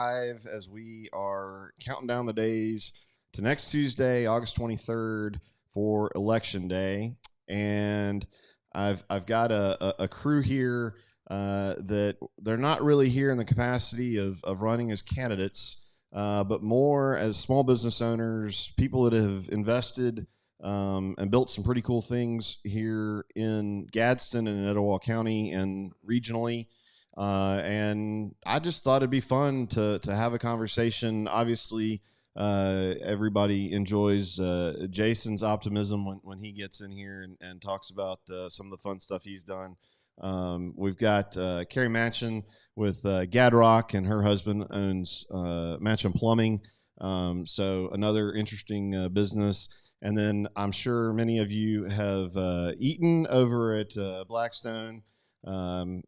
live as we are counting down the days to next Tuesday, August 23rd for Election Day. And I've got a crew here that they're not really here in the capacity of running as candidates, but more as small business owners, people that have invested and built some pretty cool things here in Gadsden and in Etowah County and regionally. And I just thought it'd be fun to have a conversation. Obviously, everybody enjoys Jason's optimism when he gets in here and talks about some of the fun stuff he's done. We've got Carrie Machen with Gadrock, and her husband owns Machen Plumbing. So another interesting business. And then I'm sure many of you have eaten over at Blackstone. And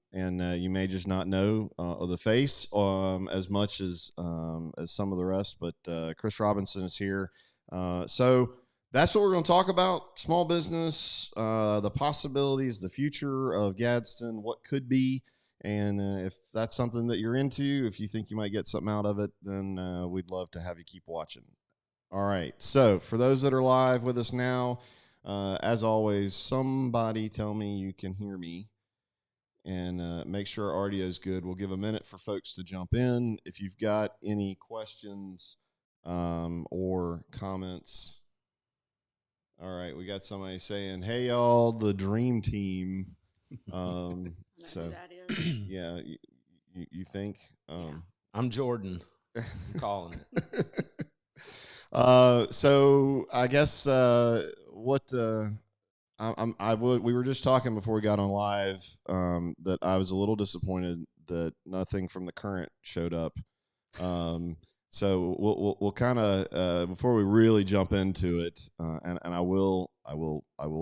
you may just not know of the face as much as some of the rest, but Chris Robinson is here. So that's what we're going to talk about: small business, the possibilities, the future of Gadsden, what could be. And if that's something that you're into, if you think you might get something out of it, then we'd love to have you keep watching. All right. So for those that are live with us now, as always, somebody tell me you can hear me. And make sure our audio is good. We'll give a minute for folks to jump in. If you've got any questions or comments. All right, we got somebody saying, "Hey, y'all, the dream team." So that is. Yeah, you think? Yeah. I'm Jordan. I'm calling it. So I guess we were just talking before we got on live that I was a little disappointed that nothing from the current showed up. So we'll kind of before we really jump into it, and I will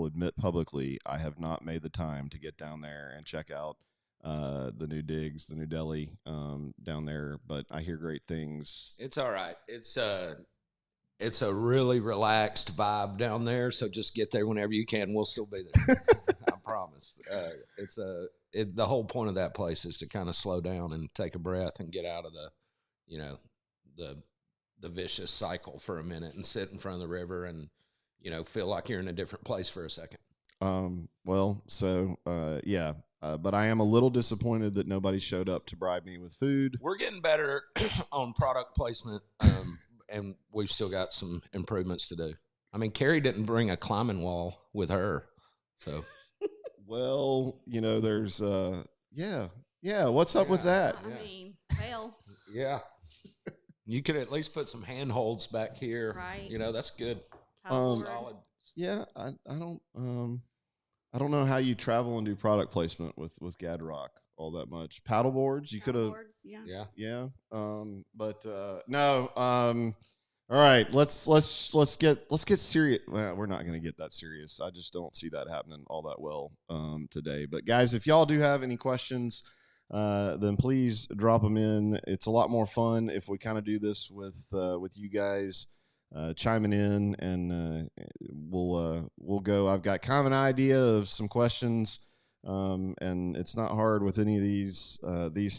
admit publicly, I have not made the time to get down there and check out the new digs, the new deli down there. But I hear great things. It's all right. It's a really relaxed vibe down there, so just get there whenever you can. We'll still be there. I promise. The whole point of that place is to kind of slow down and take a breath and get out of the vicious cycle for a minute and sit in front of the river and feel like you're in a different place for a second. But I am a little disappointed that nobody showed up to bribe me with food. We're getting better on product placement. And we've still got some improvements to do. I mean, Carrie didn't bring a climbing wall with her, so. Well, there's what's up with that? I mean, hell. Yeah. You could at least put some handholds back here. Right. That's good. Solid. Yeah, I don't know how you travel and do product placement with Gadrock all that much. Paddle boards, you could have. Yeah. No. All right, let's get serious. Well, we're not going to get that serious. I just don't see that happening all that well today. But guys, if y'all do have any questions, then please drop them in. It's a lot more fun if we kind of do this with you guys chiming in, and we'll go. I've got kind of an idea of some questions. And it's not hard with any of these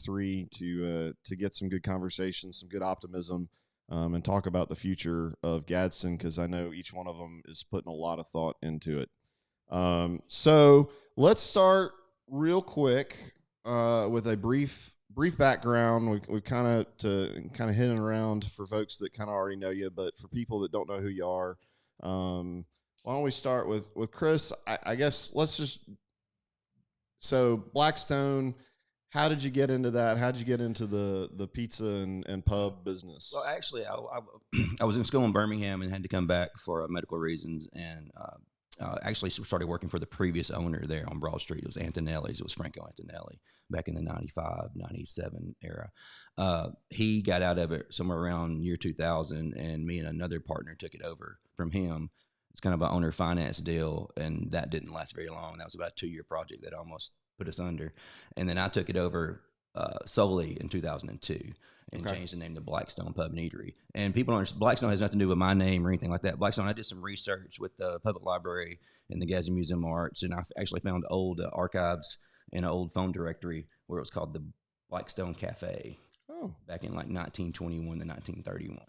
three to get some good conversation, some good optimism, and talk about the future of Gadsden, because I know each one of them is putting a lot of thought into it. So let's start real quick with a brief background. We've kind of hidden around for folks that kind of already know you, but for people that don't know who you are, why don't we start with Chris? I guess let's just. So Blackstone, how did you get into that? How did you get into the pizza and pub business? Well, actually, I was in school in Birmingham and had to come back for medical reasons, and actually started working for the previous owner there on Broad Street. It was Antonelli's. It was Franco Antonelli back in the 95, 97 era. He got out of it somewhere around year 2000, and me and another partner took it over from him. It's kind of an owner finance deal, and that didn't last very long. That was about a 2-year project that almost put us under. And then I took it over solely in 2002 and changed the name to Blackstone Pub and Eatery. And people don't understand, Blackstone has nothing to do with my name or anything like that. Blackstone, I did some research with the public library and the Gadsden Museum of Arts, and I actually found old archives and an old phone directory where it was called the Blackstone Cafe. Oh, back in like 1921 to 1931.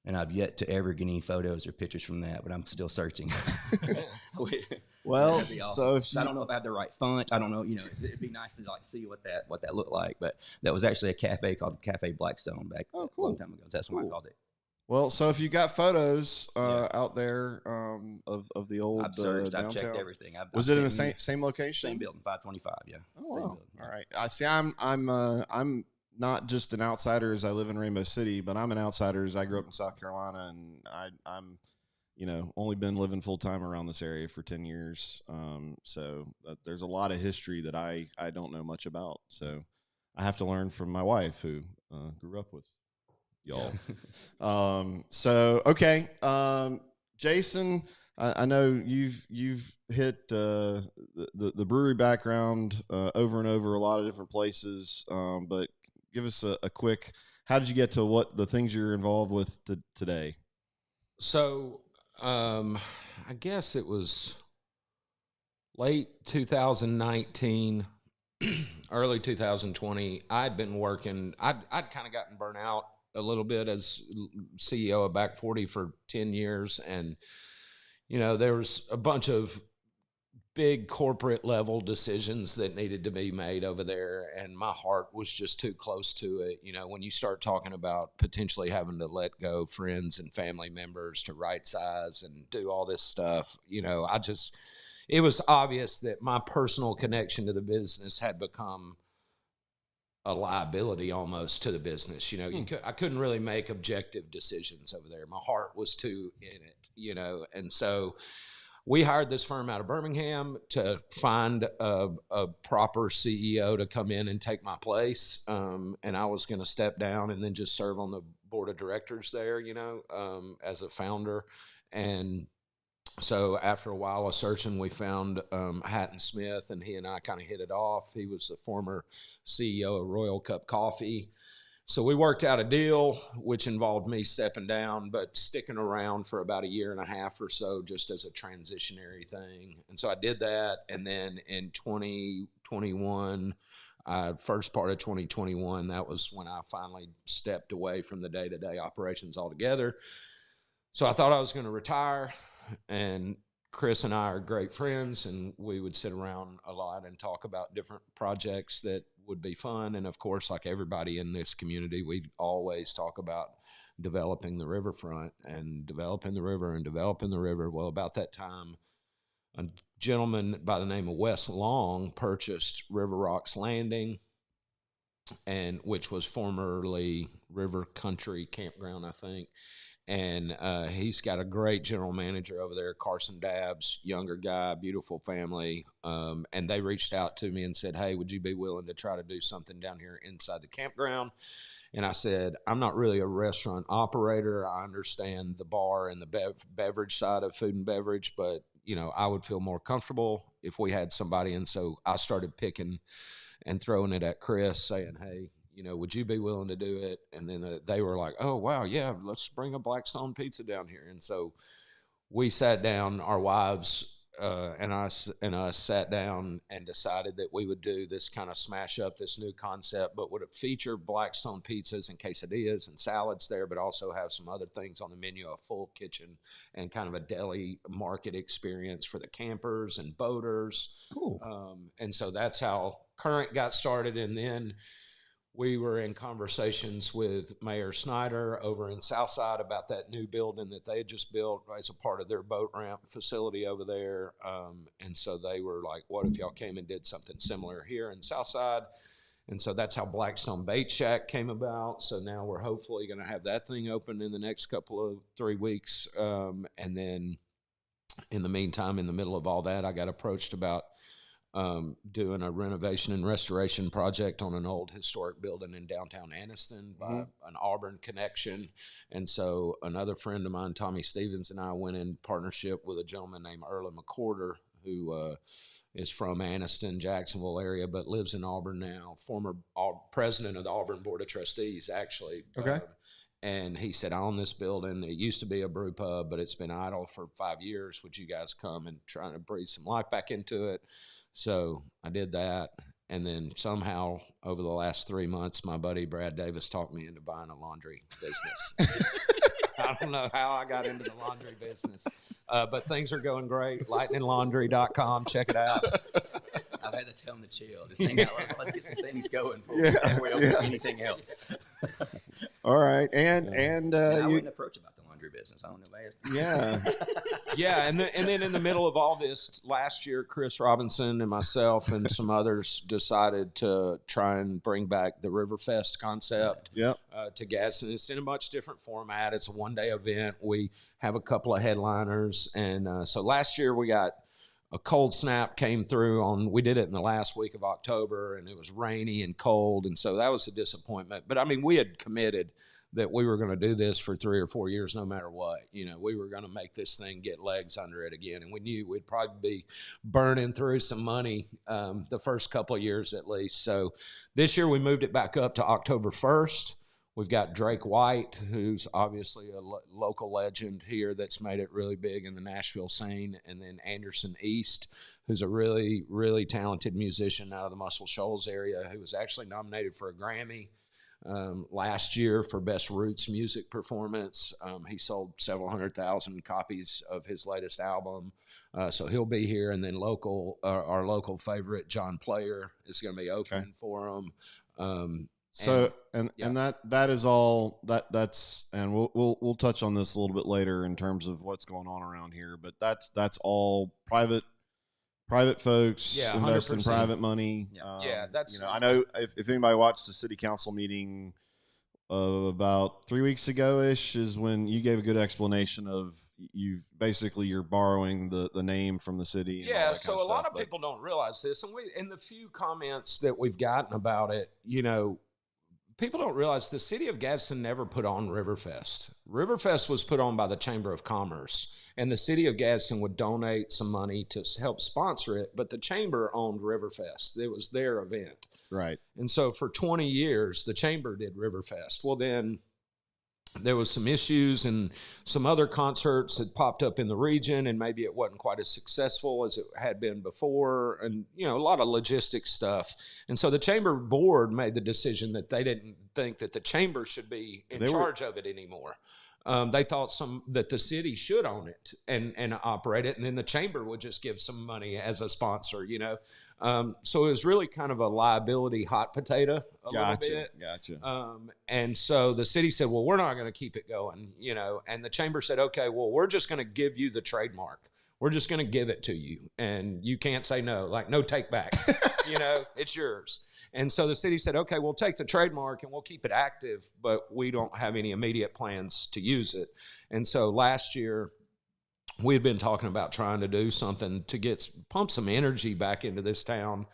And I've yet to ever get any photos or pictures from that, but I'm still searching. well, That'd be awesome. so if I don't know if I have the right font. I don't know. It'd be nice to like see what that looked like. But that was actually a cafe called Cafe Blackstone back a long time ago. That's what I called it. Well, so if you got photos out there of the old I've searched, I've downtown, checked everything. Was it in the same location? Same building, 525. Yeah. Oh, Same wow. building. All right. I see. I'm not just an outsider as I live in Rainbow City, but I'm an outsider as I grew up in South Carolina, and I'm only been living full time around this area for 10 years. So there's a lot of history that I don't know much about. So I have to learn from my wife who grew up with y'all. So okay, Jason, I know you've hit the brewery background over and over a lot of different places, but give us a quick, how did you get to what the things you're involved with today? So I guess it was late 2019, early 2020. I'd been working, I'd kind of gotten burnt out a little bit as CEO of Back 40 for 10 years. And, there was a bunch of big corporate level decisions that needed to be made over there. And my heart was just too close to it. When you start talking about potentially having to let go friends and family members to right size and do all this stuff, it was obvious that my personal connection to the business had become a liability almost to the business. I couldn't really make objective decisions over there. My heart was too in it, and so we hired this firm out of Birmingham to find a proper CEO to come in and take my place. And I was going to step down and then just serve on the board of directors there, as a founder. And so after a while of searching, we found Hatton Smith, and he and I kind of hit it off. He was the former CEO of Royal Cup Coffee. So we worked out a deal, which involved me stepping down, but sticking around for about a year and a half or so, just as a transitionary thing. And so I did that. And then in 2021, first part of 2021, that was when I finally stepped away from the day-to-day operations altogether. So I thought I was going to retire, and Chris and I are great friends, and we would sit around a lot and talk about different projects that would be fun. And of course, like everybody in this community, we always talk about developing the riverfront and developing the river and developing the river. Well, about that time, a gentleman by the name of Wes Long purchased River Rocks Landing, and which was formerly River Country Campground, I think. And he's got a great general manager over there, Carson Dabbs, younger guy, beautiful family. And they reached out to me and said, hey, would you be willing to try to do something down here inside the campground? And I said, I'm not really a restaurant operator. I understand the bar and the beverage side of food and beverage, but, I would feel more comfortable if we had somebody. And so I started picking and throwing it at Chris, saying, hey, would you be willing to do it? And then they were like, oh, wow, yeah, let's bring a Blackstone pizza down here. And so we sat down, our wives and us sat down and decided that we would do this kind of smash up this new concept, but would it feature Blackstone pizzas and quesadillas and salads there, but also have some other things on the menu, a full kitchen and kind of a deli market experience for the campers and boaters. Cool. And so that's how Current got started. And then we were in conversations with Mayor Snyder over in Southside about that new building that they had just built as a part of their boat ramp facility over there. And so they were like, what if y'all came and did something similar here in Southside? And so that's how Blackstone Bait Shack came about. So now we're hopefully going to have that thing open in the next 3 weeks. And then in the meantime, in the middle of all that, I got approached about doing a renovation and restoration project on an old historic building in downtown Anniston by an Auburn connection. And so another friend of mine, Tommy Stevens, and I went in partnership with a gentleman named Erlen McCorder, who is from Anniston, Jacksonville area, but lives in Auburn now, former president of the Auburn Board of Trustees, actually. Okay. And he said, I own this building. It used to be a brew pub, but it's been idle for 5 years. Would you guys come and try to breathe some life back into it? So I did that. And then somehow over the last 3 months, my buddy Brad Davis talked me into buying a laundry business. I don't know how I got into the laundry business, but things are going great. lightninglaundry.com. Check it out. I've had to tell him to chill. Just hang out. Let's get some things going before we open anything else. All right. And I wouldn't approach about the laundry business. I don't know, man. Yeah. Yeah, and then in the middle of all this, last year, Chris Robinson and myself and some others decided to try and bring back the Riverfest concept to Gadsden. It's in a much different format. It's a one-day event. We have a couple of headliners. And so last year we got a cold snap came through we did it in the last week of October, and it was rainy and cold. And so that was a disappointment. But, I mean, we had committed that we were going to do this for 3 or 4 years no matter what. You know, we were going to make this thing get legs under it again. And we knew we'd probably be burning through some money the first couple of years at least. So this year we moved it back up to October 1st. We've got Drake White, who's obviously a local legend here that's made it really big in the Nashville scene. And then Anderson East, who's a really, really talented musician out of the Muscle Shoals area, who was actually nominated for a Grammy last year for Best Roots Music Performance. He sold several 100,000 copies of his latest album. So he'll be here. And then our local favorite, John Player, is going to be opening for him. And that is all that's, and we'll touch on this a little bit later in terms of what's going on around here, but that's all private folks invest in private money. That's, I know if anybody watched the city council meeting about 3 weeks ago-ish is when you gave a good explanation of you're borrowing the name from the city. And so a lot of people don't realize this, and in the few comments that we've gotten about it, people don't realize the city of Gadsden never put on Riverfest. Riverfest was put on by the Chamber of Commerce, and the city of Gadsden would donate some money to help sponsor it, but the Chamber owned Riverfest. It was their event. Right. And so for 20 years, the Chamber did Riverfest. Well, then there was some issues and some other concerts that popped up in the region, and maybe it wasn't quite as successful as it had been before, and a lot of logistics stuff. And so the Chamber board made the decision that they didn't think that the Chamber should be in charge of it anymore. They thought that the city should own it and operate it, and then the Chamber would just give some money as a sponsor, So it was really kind of a liability hot potato a little bit. Gotcha. And so the city said, well, we're not going to keep it going, and the Chamber said, okay, well, we're just going to give you the trademark. We're just going to give it to you, and you can't say no, like no take backs, it's yours. And so the city said, okay, we'll take the trademark and we'll keep it active, but we don't have any immediate plans to use it. And so last year we had been talking about trying to do something to pump some energy back into this town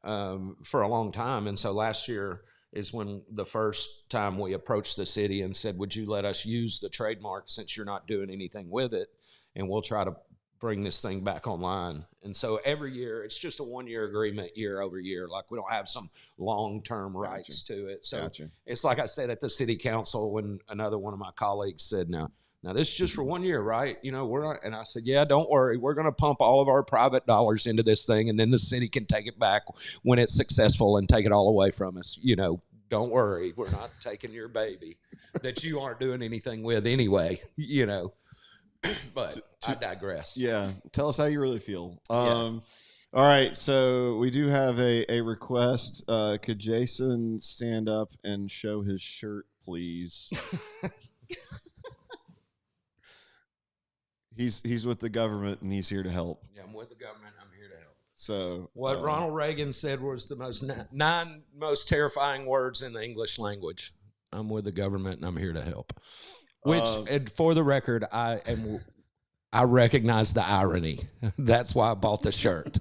for a long time. And so last year is when the first time we approached the city and said, would you let us use the trademark since you're not doing anything with it? And we'll try to bring this thing back online. And so every year, it's just a 1-year agreement year over year. Like we don't have some long-term rights to it. So it's like I said at the city council when another one of my colleagues said, now this is just for 1 year, right? We're not, and I said, yeah, don't worry. We're going to pump all of our private dollars into this thing, and then the city can take it back when it's successful and take it all away from us. Don't worry. We're not taking your baby that you aren't doing anything with anyway, But I digress. Yeah. Tell us how you really feel. All right. So we do have a request. Could Jason stand up and show his shirt, please? He's with the government and he's here to help. Yeah, I'm with the government. I'm here to help. So what Ronald Reagan said was the nine most terrifying words in the English language. I'm with the government and I'm here to help. Which, and for the record, I recognize the irony. That's why I bought the shirt.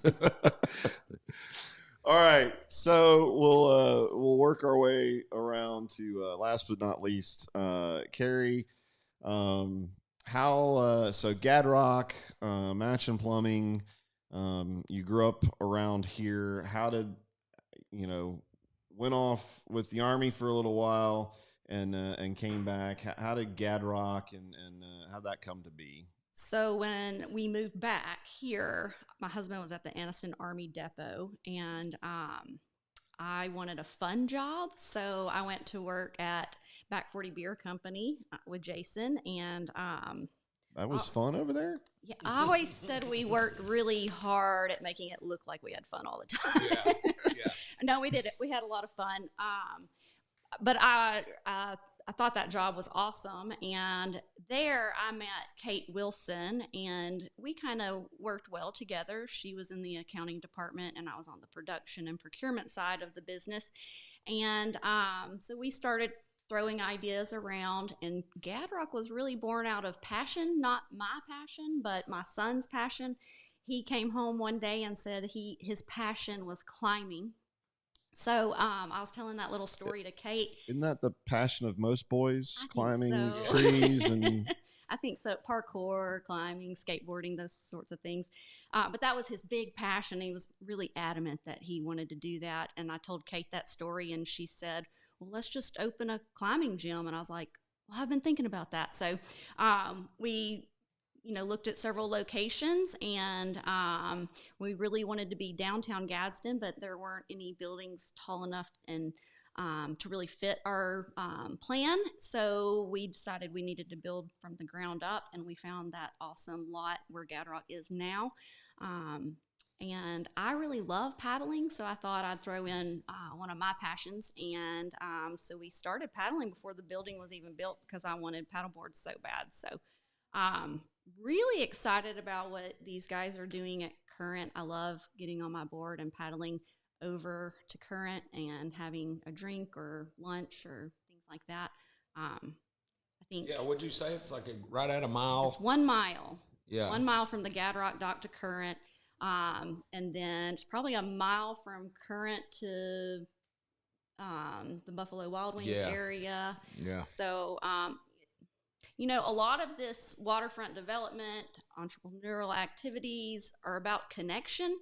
All right, so we'll work our way around to last but not least, Carrie. So Gadrock, Machen Plumbing. You grew up around here. How did went off with the Army for a little while? And came back. How did Gadrock and how'd that come to be? So when we moved back here, my husband was at the Anniston Army Depot, and I wanted a fun job, so I went to work at Back 40 Beer Company with Jason, and That was fun over there. yeah, I always said we worked really hard at making it look like we had fun all the time. Yeah, yeah. No, we did it. We had a lot of fun. But I thought that job was awesome, and there I met Kate Wilson, and we kind of worked well together. She was in the accounting department, and I was on the production and procurement side of the business, and so we started throwing ideas around, and Gadrock was really born out of passion, not my passion, but my son's passion. He came home one day and said his passion was climbing. So I was telling that little story to Kate. Isn't that the passion of most boys? I think Climbing so. trees and I think so. Parkour, climbing, skateboarding, those sorts of things. But that was his big passion. He was really adamant that he wanted to do that. And I told Kate that story, and she said, well, let's just open a climbing gym. And I was like, well, I've been thinking about that. So we looked at several locations, and we really wanted to be downtown Gadsden, but there weren't any buildings tall enough and to really fit our plan. So we decided we needed to build from the ground up, and we found that awesome lot where Gadrock is now. And I really love paddling, so I thought I'd throw in one of my passions. And so we started paddling before the building was even built because I wanted paddleboards so bad. So really excited about what these guys are doing at Current. I love getting on my board and paddling over to Current and having a drink or lunch or things like that. I think. Yeah, would you say it's like right at a mile? It's 1 mile. Yeah. 1 mile from the Gadrock dock to Current. And then it's probably a mile from Current to the Buffalo Wild Wings area. Yeah. So, a lot of this waterfront development, entrepreneurial activities are about connection.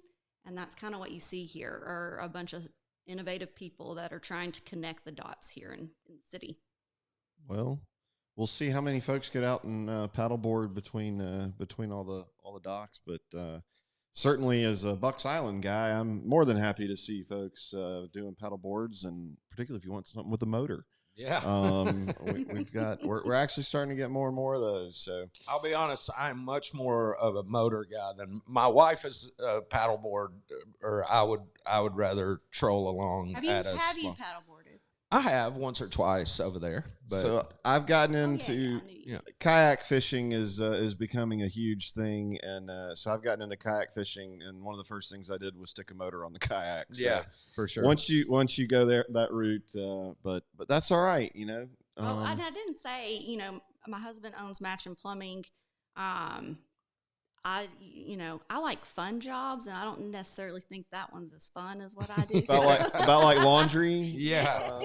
And that's kind of what you see here, are a bunch of innovative people that are trying to connect the dots here in the city. well, we'll see how many folks get out and paddleboard between all the docks. But certainly, as a Bucks Island guy, I'm more than happy to see folks doing paddleboards, and particularly if you want something with a motor. Yeah. We're actually starting to get more and more of those. So I'll be honest, I'm much more of a motor guy than my wife is a paddleboard, or I would rather troll along. Have you paddleboarded? I have once or twice over there. But so I've gotten into kayak fishing is becoming a huge thing, and so I've gotten into kayak fishing, and one of the first things I did was stick a motor on the kayak. So yeah, for sure. Once you go that route, but that's all right, And I didn't say, my husband owns Machen Plumbing. I like fun jobs, and I don't necessarily think that one's as fun as what I do. about like laundry. Yeah.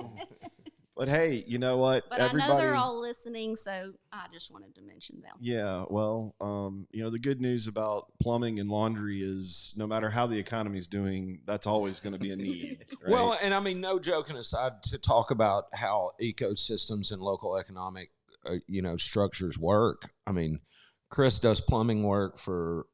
But hey, you know what? But I know they're all listening, so I just wanted to mention them. Yeah, well, the good news about plumbing and laundry is no matter how the economy's doing, that's always going to be a need. Right? Well, and I mean, no joking aside, to talk about how ecosystems and local economic, structures work. I mean, Chris does plumbing work for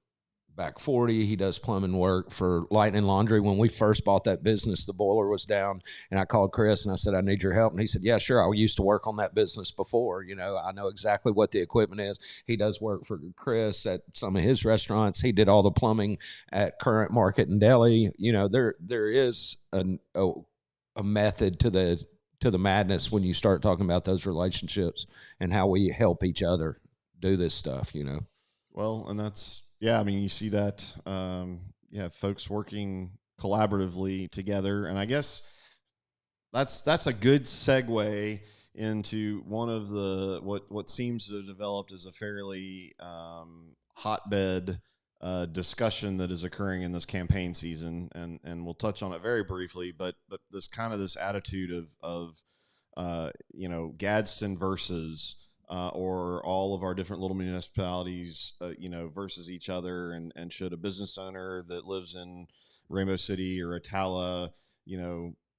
Back 40. He does plumbing work for Lightning Laundry. When we first bought that business, the boiler was down, and I called Chris and I said, I need your help. And he said, yeah, sure. I used to work on that business before. I know exactly what the equipment is. He does work for Chris at some of his restaurants. He did all the plumbing at Current Market and Deli. There is a method to the madness when you start talking about those relationships and how we help each other do this stuff, Well, and that's, I mean, you see that, folks working collaboratively together. And I guess that's a good segue into one of the, what seems to have developed as a fairly hotbed discussion that is occurring in this campaign season. And we'll touch on it very briefly, but this attitude of Gadsden versus, or all of our different little municipalities, versus each other, and should a business owner that lives in Rainbow City or Etowah,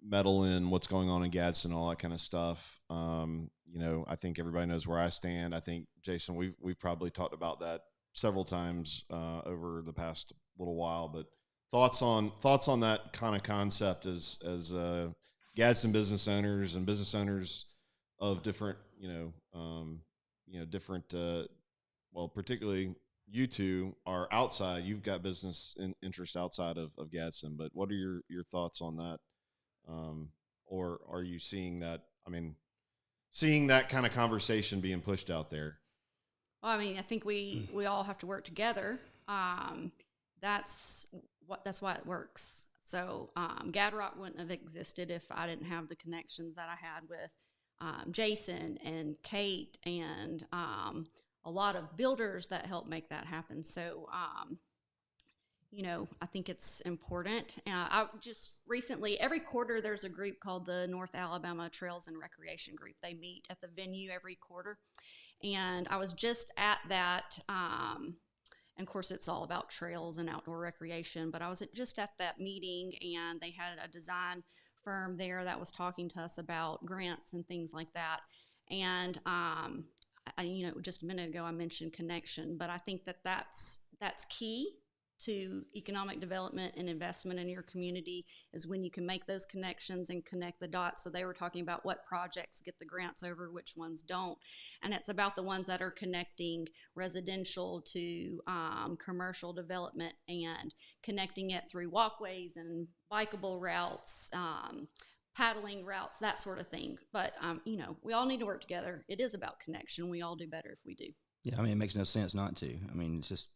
meddle in what's going on in Gadsden, all that kind of stuff. I think everybody knows where I stand. I think, Jason, we've probably talked about that several times over the past little while, but thoughts on that kind of concept as Gadsden business owners and business owners of different, different, well, particularly you two are outside. You've got business interest outside of Gadsden, but what are your thoughts on that? Or are you seeing that? I mean, seeing that kind of conversation being pushed out there. Well, I mean, I think we all have to work together. That's why it works. So Gadrock wouldn't have existed if I didn't have the connections that I had with Jason and Kate and a lot of builders that helped make that happen. So, I think it's important. I just recently, every quarter, there's a group called the North Alabama Trails and Recreation Group. They meet at the venue every quarter. And I was just at that, and of course, it's all about trails and outdoor recreation, but I was just at that meeting, and they had a design firm there that was talking to us about grants and things like that. And just a minute ago I mentioned connection, but I think that's key to economic development and investment in your community, is when you can make those connections and connect the dots. So they were talking about what projects get the grants over, which ones don't. And it's about the ones that are connecting residential to commercial development and connecting it through walkways and bikeable routes, paddling routes, that sort of thing. But, we all need to work together. It is about connection. We all do better if we do. Yeah, I mean, it makes no sense not to. I mean, it's just,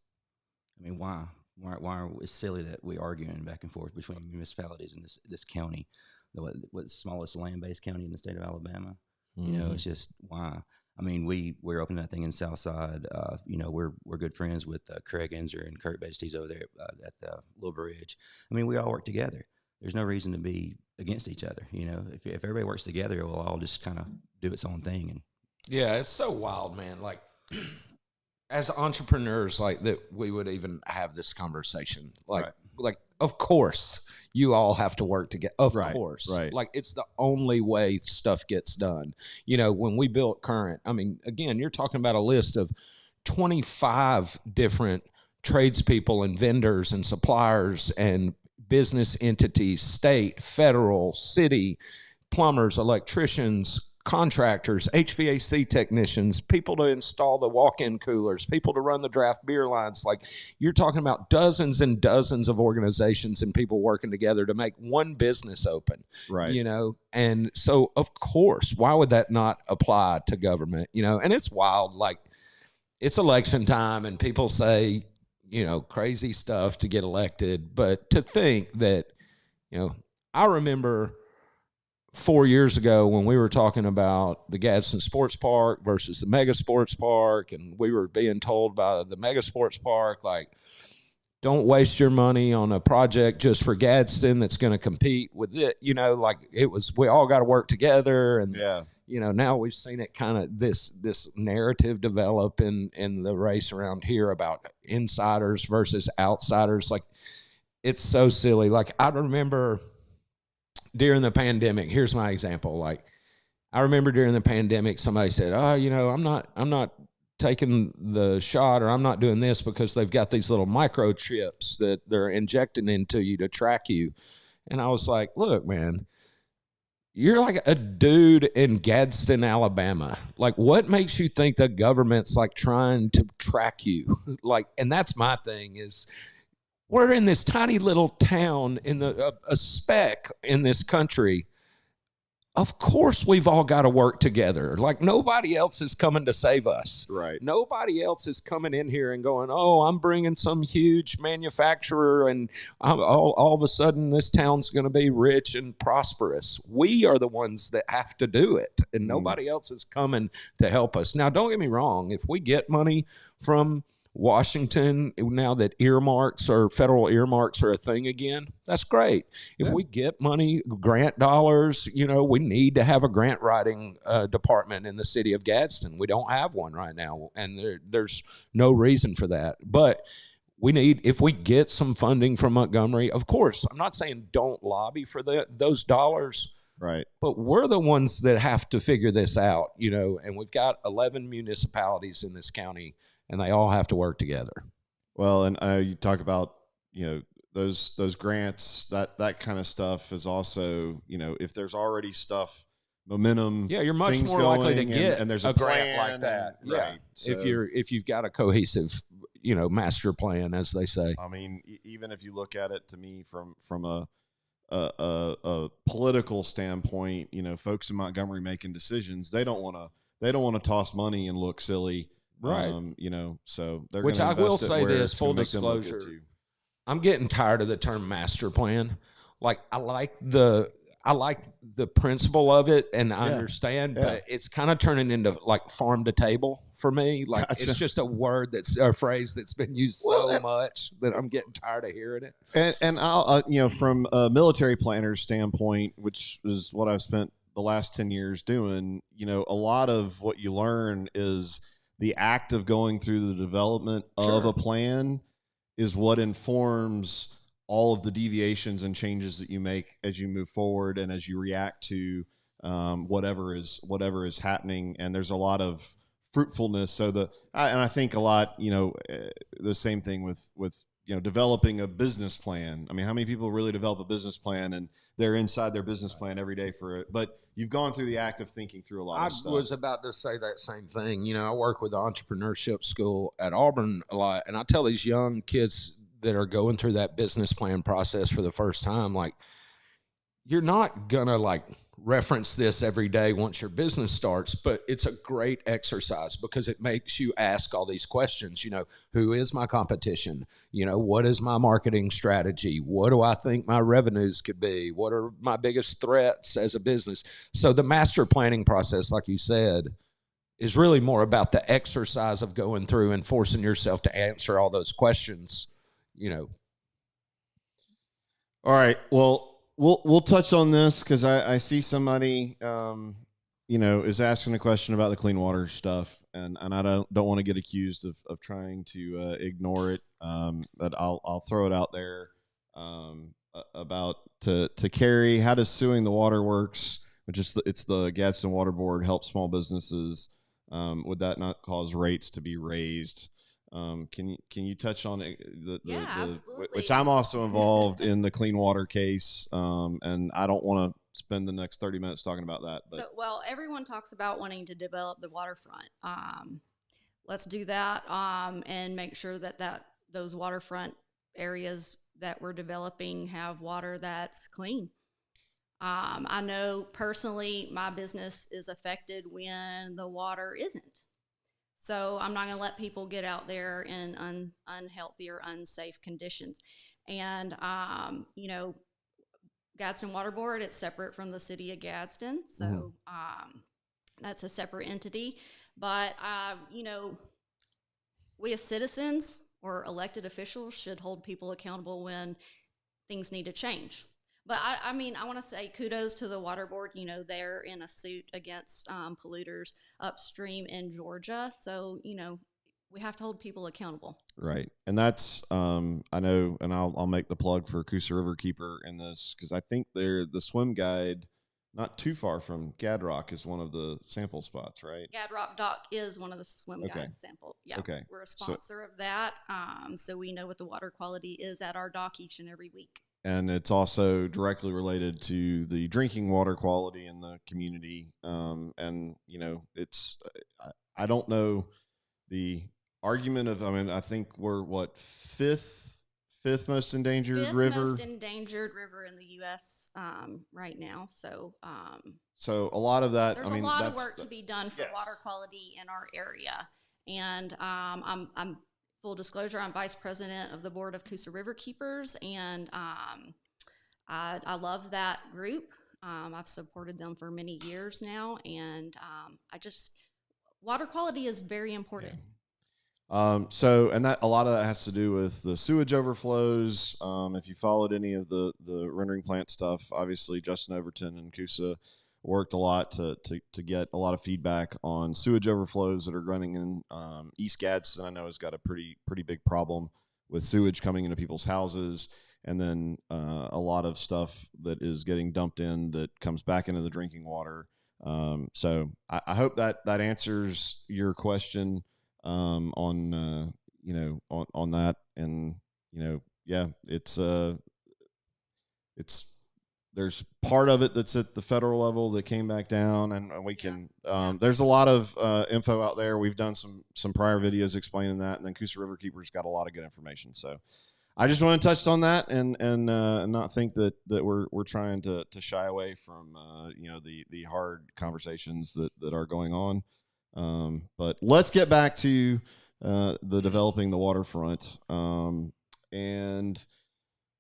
why? Why are it's silly that we're arguing back and forth between municipalities in this county, what's the smallest land-based county in the state of Alabama? Mm-hmm. It's just why. I mean, we're opening that thing in Southside. We're good friends with Craig Enzer and Kurt Besties over there at the Little Bridge. I mean, we all work together. There's no reason to be against each other. If everybody works together, we'll all just kind of do its own thing. And yeah, it's so wild, man. Like, as entrepreneurs, like, that we would even have this conversation. Like, of course, you all have to work together. Of course. Right. Like, it's the only way stuff gets done. When we built Current, I mean, again, you're talking about a list of 25 different tradespeople and vendors and suppliers and business entities, state, federal, city, plumbers, electricians, contractors, HVAC technicians, people to install the walk-in coolers, people to run the draft beer lines. Like, you're talking about dozens and dozens of organizations and people working together to make one business open. Right. And so, of course, why would that not apply to government? And it's wild. Like, it's election time and people say, crazy stuff to get elected. But to think that, I remember 4 years ago when we were talking about the Gadsden Sports Park versus the Mega Sports Park, and we were being told by the Mega Sports Park, like, don't waste your money on a project just for Gadsden that's going to compete with it. Like, it was, we all got to work together. And, yeah. Now we've seen it kind of this narrative develop in the race around here about insiders versus outsiders. Like, it's so silly. Like, I remember during the pandemic, here's my example. Like, I remember during the pandemic, somebody said, I'm not taking the shot, or I'm not doing this because they've got these little microchips that they're injecting into you to track you. And I was like, look, man, you're like a dude in Gadsden, Alabama. Like, what makes you think the government's like trying to track you? Like, and that's my thing is, we're in this tiny little town in a speck in this country. Of course, we've all got to work together. Like, nobody else is coming to save us. Right. Nobody else is coming in here and going, I'm bringing some huge manufacturer and all of a sudden this town's going to be rich and prosperous. We are the ones that have to do it, and nobody else is coming to help us. Now, don't get me wrong. If we get money from Washington, now that earmarks or federal earmarks are a thing again, that's great. If we get money, grant dollars, we need to have a grant writing department in the city of Gadsden. We don't have one right now, and there's no reason for that. But we need, if we get some funding from Montgomery, of course, I'm not saying don't lobby for those dollars. Right. But we're the ones that have to figure this out, and we've got 11 municipalities in this county, and they all have to work together. Well, and you talk about, those grants, that kind of stuff is also, if there's already stuff, momentum. Yeah, you're much things more likely to going get and there's a grant plan like that. and, Yeah, right. So, if you've got a cohesive, master plan, as they say. I mean, even if you look at it, to me, from a political standpoint, folks in Montgomery making decisions, they don't want to toss money and look silly, right? So they're Which gonna I will invest it say where this, it's gonna full make them look good disclosure, too. I'm getting tired of the term master plan. Like I like the principle of it, and I understand, but it's kind of turning into like farm to table for me. Like it's just a word a phrase that's been used so much that I'm getting tired of hearing it. And I'll, from a military planner's standpoint, which is what I've spent the last 10 years doing, a lot of what you learn is the act of going through the development of a plan is what informs all of the deviations and changes that you make as you move forward and as you react to whatever is happening. And there's a lot of fruitfulness. So I think a lot, the same thing with developing a business plan. I mean, how many people really develop a business plan and they're inside their business plan every day for it? But you've gone through the act of thinking through a lot of stuff. I was about to say that same thing. I work with the entrepreneurship school at Auburn a lot, and I tell these young kids that are going through that business plan process for the first time, like, you're not gonna like reference this every day once your business starts, but it's a great exercise because it makes you ask all these questions. Who is my competition? What is my marketing strategy? What do I think my revenues could be? What are my biggest threats as a business? So the master planning process, like you said, is really more about the exercise of going through and forcing yourself to answer all those questions. All right. Well, we'll touch on this because I see somebody, is asking a question about the clean water stuff, and I don't want to get accused of trying to ignore it. But I'll throw it out there about to Carrie. How does suing the waterworks, which is it's the Gadsden Water Board, help small businesses? Would that not cause rates to be raised? Can you touch on it? Absolutely. Which I'm also involved in the clean water case, and I don't want to spend the next 30 minutes talking about that. But. So, everyone talks about wanting to develop the waterfront. Let's do that and make sure that those waterfront areas that we're developing have water that's clean. I know personally my business is affected when the water isn't. So I'm not going to let people get out there in unhealthy or unsafe conditions. And, Gadsden Water Board, it's separate from the city of Gadsden. So that's a separate entity. But, we as citizens or elected officials should hold people accountable when things need to change. But I want to say kudos to the water board. They're in a suit against polluters upstream in Georgia. So, we have to hold people accountable. Right. And that's, I know, and I'll make the plug for Coosa Riverkeeper in this because I think the swim guide not too far from Gadrock is one of the sample spots, right? Gadrock Dock is one of the swim guide sample. Yeah. Okay. We're a sponsor of that. So we know what the water quality is at our dock each and every week. And it's also directly related to the drinking water quality in the community. And, it's, I don't know the argument of, I think we're fifth most endangered river? Most endangered river in the U.S. Right now. So, so a lot of that, there's a lot of work to be done for water quality in our area. And I'm full disclosure, I'm vice president of the board of Coosa Riverkeepers, and I love that group. I've supported them for many years now, and water quality is very important. And that a lot of that has to do with the sewage overflows. If you followed any of the rendering plant stuff, obviously Justin Overton and Coosa worked a lot to get a lot of feedback on sewage overflows that are running in East Gadsden. I know has got a pretty big problem with sewage coming into people's houses, and then a lot of stuff that is getting dumped in that comes back into the drinking water. So I hope that answers your question on that, and yeah, there's part of it that's at the federal level that came back down, and we can. There's a lot of info out there. We've done some prior videos explaining that, and then Coosa Riverkeeper's got a lot of good information. So I just want to touch on that and not think that we're trying to shy away from the hard conversations that are going on. But let's get back to the developing the waterfront. And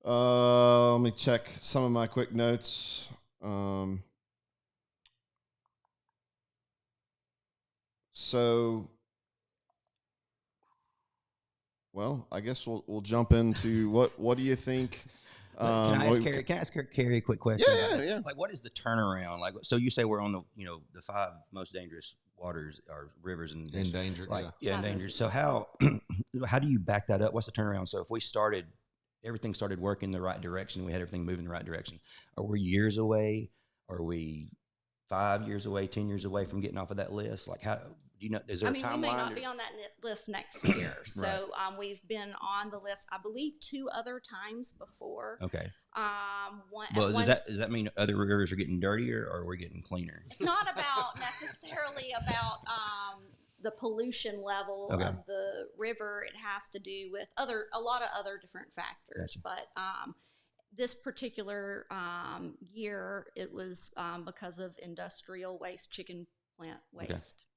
let me check some of my quick notes. Well, I guess we'll jump into what do you think? Can I ask Carrie a quick question? Yeah. Like, what is the turnaround? Like, so you say we're on the 5 most dangerous waters or rivers and Endangered, endangered. So how do you back that up? What's the turnaround? So if everything started working in the right direction, we had everything moving in the right direction. Are we years away? Are we 5 years away, 10 years away from getting off of that list? Like, how do you know? Is there a timeline? We may not be on that list next year. So we've been on the list, I believe, 2 other times before. Okay. Does that mean other rivers are getting dirtier, or we're getting cleaner? It's not necessarily about the pollution level of the river. It has to do with a lot of other different factors. Gotcha. But this particular year, it was because of industrial waste, chicken plant waste.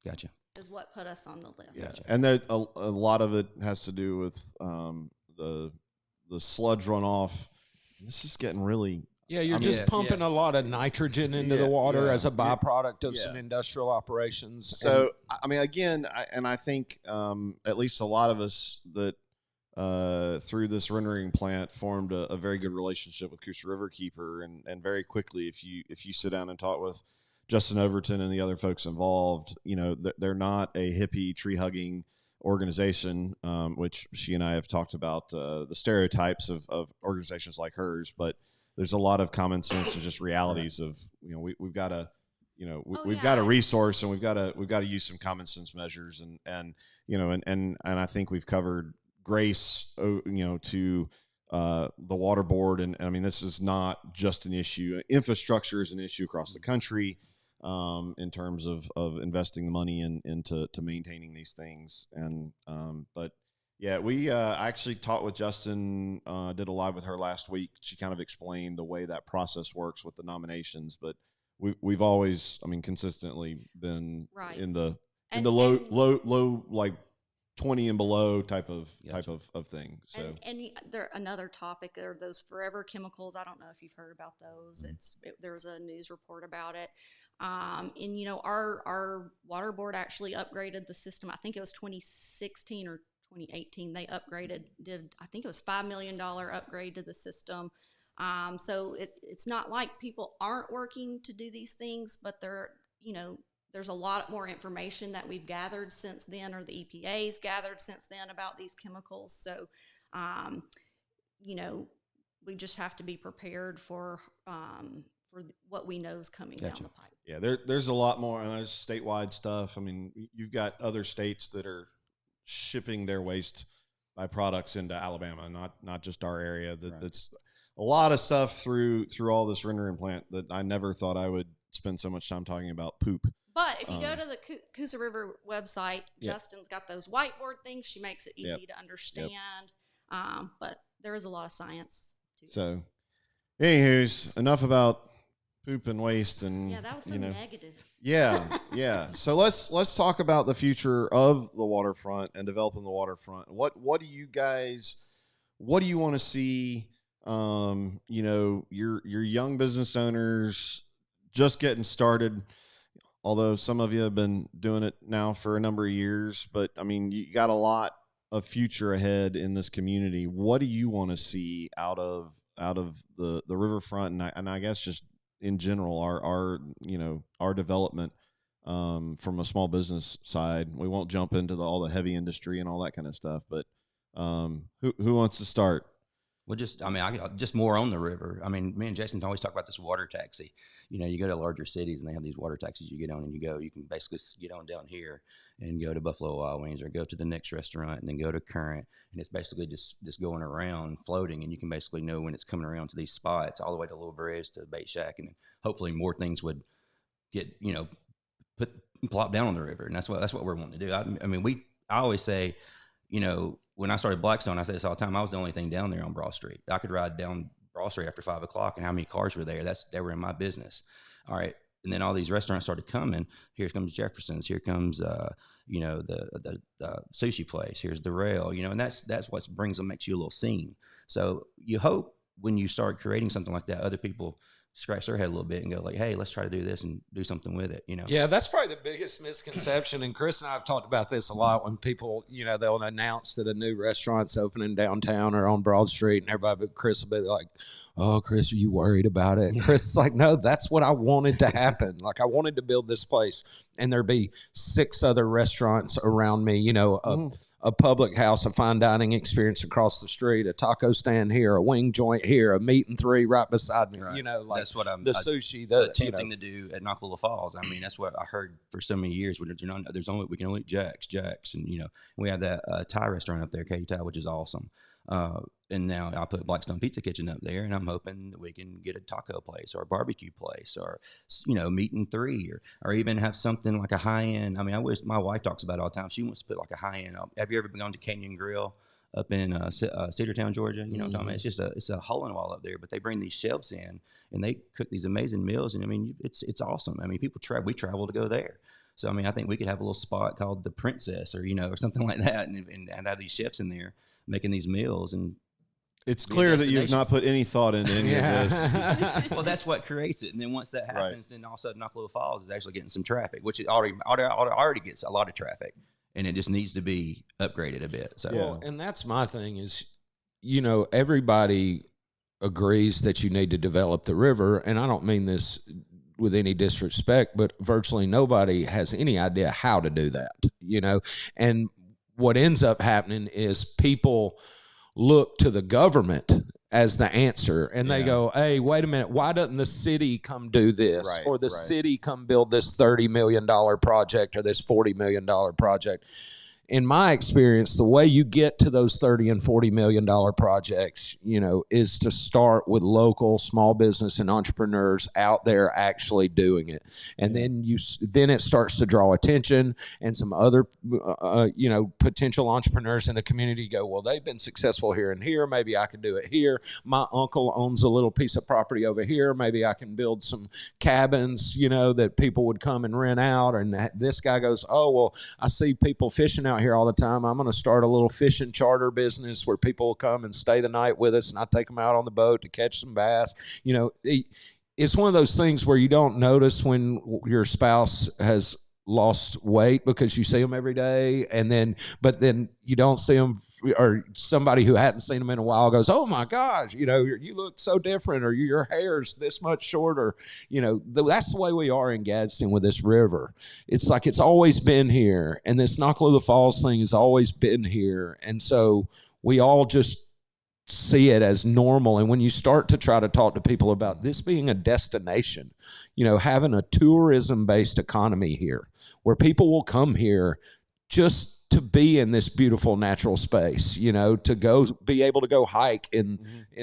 Okay. Gotcha. Is what put us on the list. Yeah, and a lot of it has to do with the sludge runoff. This is getting really. Yeah, you're just pumping a lot of nitrogen into the water as a byproduct of some industrial operations. So, I mean, again, I think at least a lot of us that through this rendering plant formed a very good relationship with Coosa Riverkeeper, and very quickly, if you sit down and talk with Justin Overton and the other folks involved, they're not a hippie tree hugging organization, which she and I have talked about the stereotypes of organizations like hers, but there's a lot of common sense and just realities of, we've got to, we've got a resource, and we've got to use some common sense measures, and I think we've covered grace, to the water board. And I mean, this is not just an issue. Infrastructure is an issue across the country. In terms of investing the money into maintaining these things. But yeah, we actually talked with Justin, did a live with her last week. She kind of explained the way that process works with the nominations, but we've always, consistently been in the low, like 20 and below type of thing. So and there another topic are those forever chemicals. I don't know if you've heard about those. Mm-hmm. There was a news report about it. And our water board actually upgraded the system. I think it was 2016 or 2018. They I think it was $5 million upgrade to the system. So it's not like people aren't working to do these things, but there's a lot more information that we've gathered since then, or the EPA's gathered since then about these chemicals. So, we just have to be prepared for what we know is coming down the pipe. Yeah, there's a lot more, and there's statewide stuff. I mean, you've got other states that are shipping their waste byproducts into Alabama, not just our area. That's a lot of stuff through all this rendering plant that I never thought I would spend so much time talking about poop. But if you go to the Coosa River website, Justin's got those whiteboard things. She makes it easy to understand. But there is a lot of science to it. So, anywho's, enough about poop and waste, and that was so negative. Yeah. So let's talk about the future of the waterfront and developing the waterfront. What do you want to see? Your young business owners just getting started. Although some of you have been doing it now for a number of years, but I mean, you got a lot of future ahead in this community. What do you want to see out of the riverfront, and I guess just in general, our development from a small business side? We won't jump into all the heavy industry and all that kind of stuff, but who wants to start? Well, just more on the river. I mean, me and Jason always talk about this water taxi. You go to larger cities and they have these water taxis you get on, and you can basically get on down here and go to Buffalo Wild Wings or go to the next restaurant and then go to Current. And it's basically just going around floating, and you can basically know when it's coming around to these spots all the way to Little Bridge to the Bait Shack. And hopefully more things would get, plop down on the river. And that's what we're wanting to do. I always say, when I started Blackstone, I say this all the time, I was the only thing down there on Broad Street. I could ride down Broad Street after 5 o'clock, and how many cars were there? They were in my business. All right. And then all these restaurants started coming. Here comes Jefferson's. Here comes, the sushi place. Here's the Rail. And that's what makes you a little scene. So you hope when you start creating something like that, other people scratch their head a little bit and go like, hey, let's try to do this and do something with it. Yeah, that's probably the biggest misconception. And Chris and I have talked about this a lot when people, they'll announce that a new restaurant's opening downtown or on Broad Street, and everybody but Chris will be like, oh, Chris, are you worried about it? And Chris is like, no, that's what I wanted to happen. Like, I wanted to build this place and there'd be 6 other restaurants around me, a public house, a fine dining experience across the street, a taco stand here, a wing joint here, a meat and 3 right beside me. Right. That's what the sushi, attempting to do at Nakalula Falls. I mean, that's what I heard for so many years. We can only eat Jack's, and we have that Thai restaurant up there, Katie Thai, which is awesome. And now I put Blackstone Pizza Kitchen up there, and I'm hoping that we can get a taco place or a barbecue place or, meat and 3 or even have something like a high end. I mean, my wife talks about it all the time. She wants to put like a high end. Have you ever been gone to Canyon Grill up in Cedartown, Georgia? You know what I'm talking about? It's a hole in the wall up there, but they bring these chefs in and they cook these amazing meals. And I mean, it's awesome. I mean, we travel to go there. So, I mean, I think we could have a little spot called the Princess or something like that and have these chefs in there making these meals. And it's clear that you've not put any thought into any of this. Well, that's what creates it. And then once that happens, then all of a sudden Nakalula Falls is actually getting some traffic, which it already gets a lot of traffic, and it just needs to be upgraded a bit. So, well, and that's my thing is, everybody agrees that you need to develop the river. And I don't mean this with any disrespect, but virtually nobody has any idea how to do that, and what ends up happening is people look to the government as the answer, and they go, hey, wait a minute, why doesn't the city come do this? Or the city come build this $30 million project or this $40 million project? In my experience, the way you get to those $30 and $40 million projects, is to start with local small business and entrepreneurs out there actually doing it. And then it starts to draw attention, and some other, potential entrepreneurs in the community go, well, they've been successful here and here. Maybe I can do it here. My uncle owns a little piece of property over here. Maybe I can build some cabins, that people would come and rent out. And this guy goes, oh, well, I see people fishing out here all the time. I'm going to start a little fishing charter business where people will come and stay the night with us, and I take them out on the boat to catch some bass. It's one of those things where you don't notice when your spouse has lost weight because you see them every day, but then you don't see them, or somebody who hadn't seen them in a while goes, oh my gosh, you look so different, or your hair's this much shorter. That's the way we are in Gadsden with this river. It's like it's always been here, and this Nakalula Falls thing has always been here, and so we all just see it as normal. And when you start to try to talk to people about this being a destination, having a tourism-based economy here where people will come here just to be in this beautiful natural space, to go be able to go hike in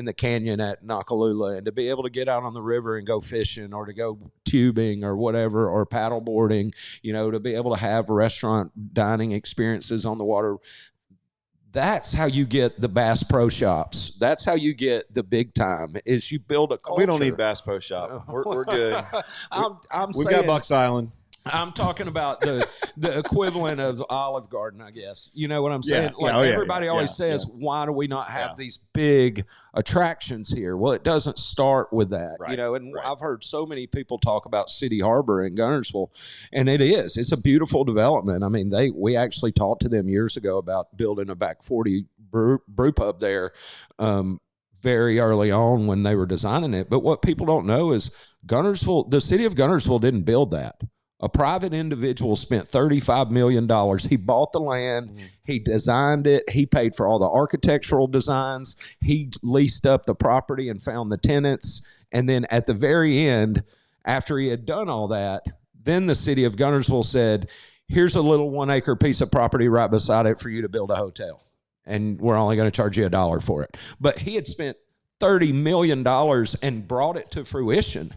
the canyon at Nakalula, and to be able to get out on the river and go fishing, or to go tubing or whatever, or paddle boarding, to be able to have restaurant dining experiences on the water. That's how you get the Bass Pro Shops. That's how you get the big time, is you build a culture. We don't need Bass Pro Shop. We're good. We've got Bucks Island. I'm talking about the equivalent of Olive Garden, I guess. You know what I'm saying? Everybody always says, why do we not have these big attractions here? Well, it doesn't start with that, I've heard so many people talk about City Harbor in Guntersville, and it's a beautiful development. I mean, we actually talked to them years ago about building a back 40 brew pub there, very early on when they were designing it. But what people don't know is the city of Guntersville didn't build that. A private individual spent $35 million. He bought the land. He designed it. He paid for all the architectural designs. He leased up the property and found the tenants. And then at the very end, after he had done all that, then the city of Guntersville said, here's a little 1 acre piece of property right beside it for you to build a hotel. And we're only going to charge you $1 for it. But he had spent $30 million and brought it to fruition.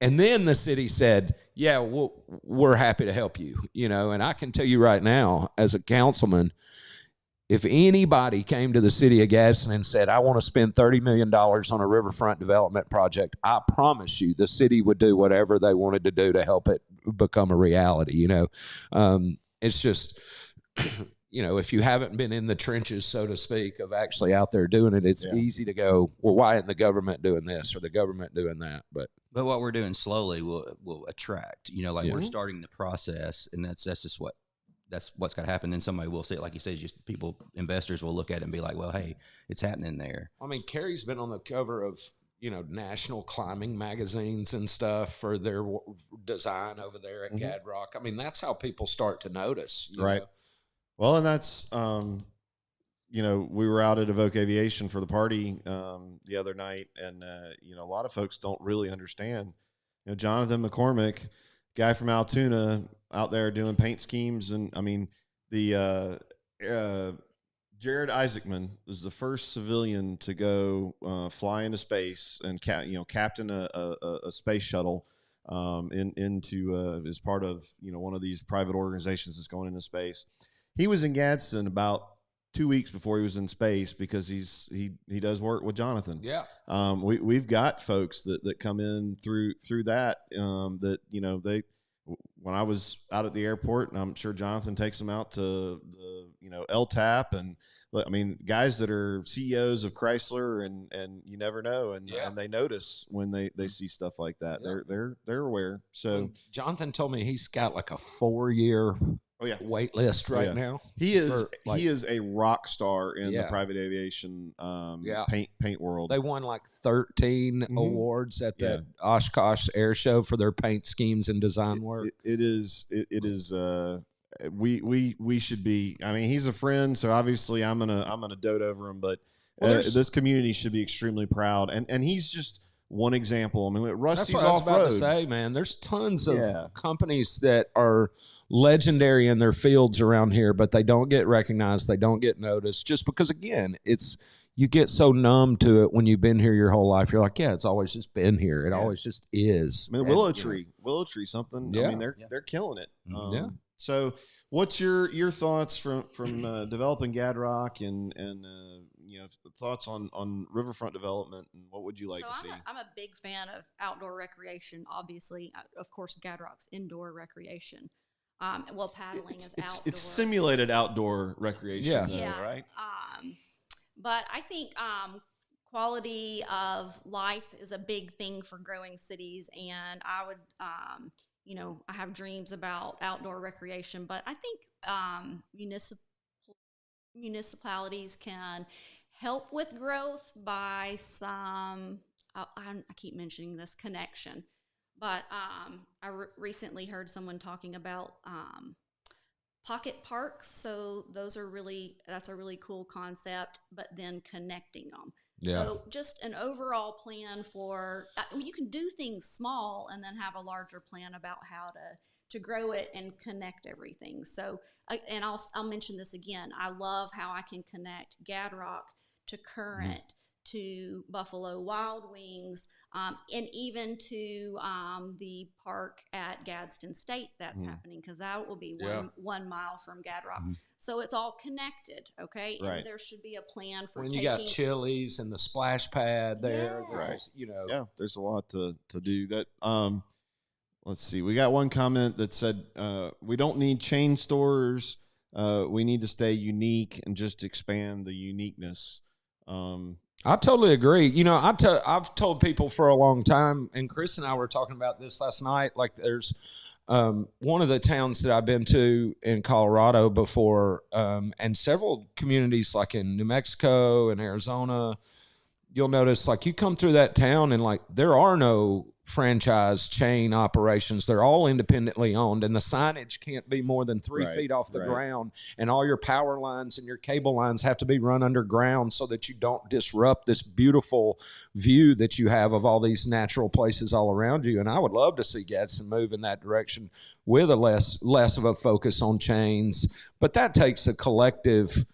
And then the city said, yeah, we're happy to help you, and I can tell you right now, as a councilman, if anybody came to the city of Gadsden and said, I want to spend $30 million on a riverfront development project, I promise you the city would do whatever they wanted to do to help it become a reality. It's just, if you haven't been in the trenches, so to speak, of actually out there doing it, it's easy to go, well, why isn't the government doing this or the government doing that? But what we're doing slowly will attract, we're starting the process, and that's just what's got to happen. Then somebody will say, like you say, just investors will look at it and be like, well, hey, it's happening there. I mean, Carrie's been on the cover of, national climbing magazines and stuff for their design over there at Gadrock. I mean, that's how people start to notice. Right. Well, and that's, we were out at Evoke Aviation for the party the other night, and, a lot of folks don't really understand. Jonathan McCormick, guy from Altoona, out there doing paint schemes. And, I mean, the Jared Isaacman was the first civilian to go fly into space and, captain a space shuttle into as part of, one of these private organizations that's going into space. He was in Gadsden about 2 weeks before he was in space because he does work with Jonathan. Yeah. We've got folks that come in through that they when I was out at the airport, and I'm sure Jonathan takes them out to the LTAP, and I mean guys that are CEOs of Chrysler, and you never know, and they notice when they see stuff like that. Yeah. They're aware. So Jonathan told me he's got like a 4-year wait list right now. He is a rock star in the private aviation paint world. They won like 13 awards at the Oshkosh Air Show for their paint schemes and design work. It is we should be. I mean, he's a friend, so obviously I'm gonna dote over him, but this community should be extremely proud, and he's just one example. I mean, Rusty's That's what I was about to say, man. There's tons of companies that are legendary in their fields around here, but they don't get recognized. They don't get noticed just because, again, you get so numb to it when you've been here your whole life. You're like, it's always just been here. It always just is. I mean, Willow Tree, something. I mean, they're killing it. So what's your thoughts from developing Gadrock and thoughts on riverfront development, and what would you like to see? I'm a big fan of outdoor recreation. Obviously, of course, Gadrock's indoor recreation. Paddling is outdoor. It's simulated outdoor recreation, right? But I think quality of life is a big thing for growing cities, and I would, I have dreams about outdoor recreation, but I think municipalities can help with growth by some, I keep mentioning this, connection. But I recently heard someone talking about pocket parks. So that's a really cool concept, but then connecting them. Yeah. So just an overall plan for, you can do things small and then have a larger plan about how to grow it and connect everything. So, and I'll mention this again. I love how I can connect Gadrock to Current, to Buffalo Wild Wings, and even to the park at Gadsden State that's happening, because that will be 1 mile from Gadrock. So it's all connected, okay? Right. And there should be a plan for when you got Chili's and the splash pad there. Yeah, there's a lot to do. That. Let's see. We got one comment that said, we don't need chain stores. We need to stay unique and just expand the uniqueness. I totally agree. I've told people for a long time, and Chris and I were talking about this last night, like there's one of the towns that I've been to in Colorado before, and several communities like in New Mexico and Arizona, you'll notice like you come through that town and like there are no franchise chain operations. They're all independently owned, and the signage can't be more than 3 feet off the ground, and all your power lines and your cable lines have to be run underground so that you don't disrupt this beautiful view that you have of all these natural places all around you. And I would love to see Gadsden move in that direction with a less of a focus on chains, but that takes a collective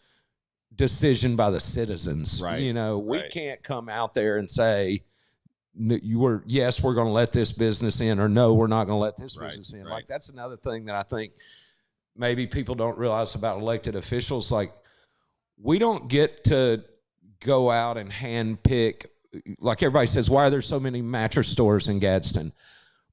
decision by the citizens. Right. You know, we can't come out there and say, yes, we're going to let this business in, or no, we're not going to let this business in. Like, that's another thing that I think maybe people don't realize about elected officials. Like, we don't get to go out and hand pick. Like everybody says, why are there so many mattress stores in Gadsden?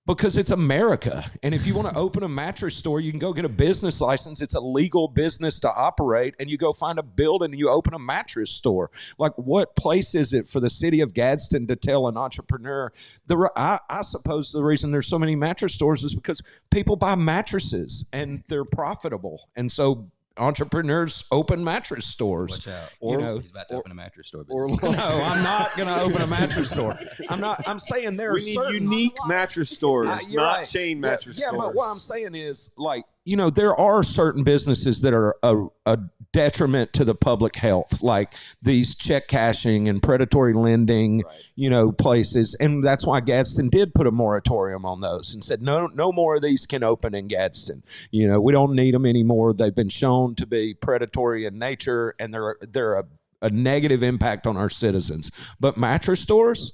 Because it's America. And if you want to open a mattress store, you can go get a business license. It's a legal business to operate. And you go find a building and you open a mattress store. Like, what place is it for the city of Gadsden to tell an entrepreneur? I suppose the reason there's so many mattress stores is because people buy mattresses and they're profitable. And so entrepreneurs open mattress stores. Watch out. Or, he's about to open a mattress store. No, I'm not going to open a mattress store. I'm saying there are We need certain unique mattress stores, not chain mattress stores. Yeah, but what I'm saying is, like, you know, there are certain businesses that are a detriment to the public health, like these check cashing and predatory lending, you know, places. And that's why Gadsden did put a moratorium on those and said, no more of these can open in Gadsden. You know, we don't need them anymore. They've been shown to be predatory in nature, and they're a negative impact on our citizens. But mattress stores,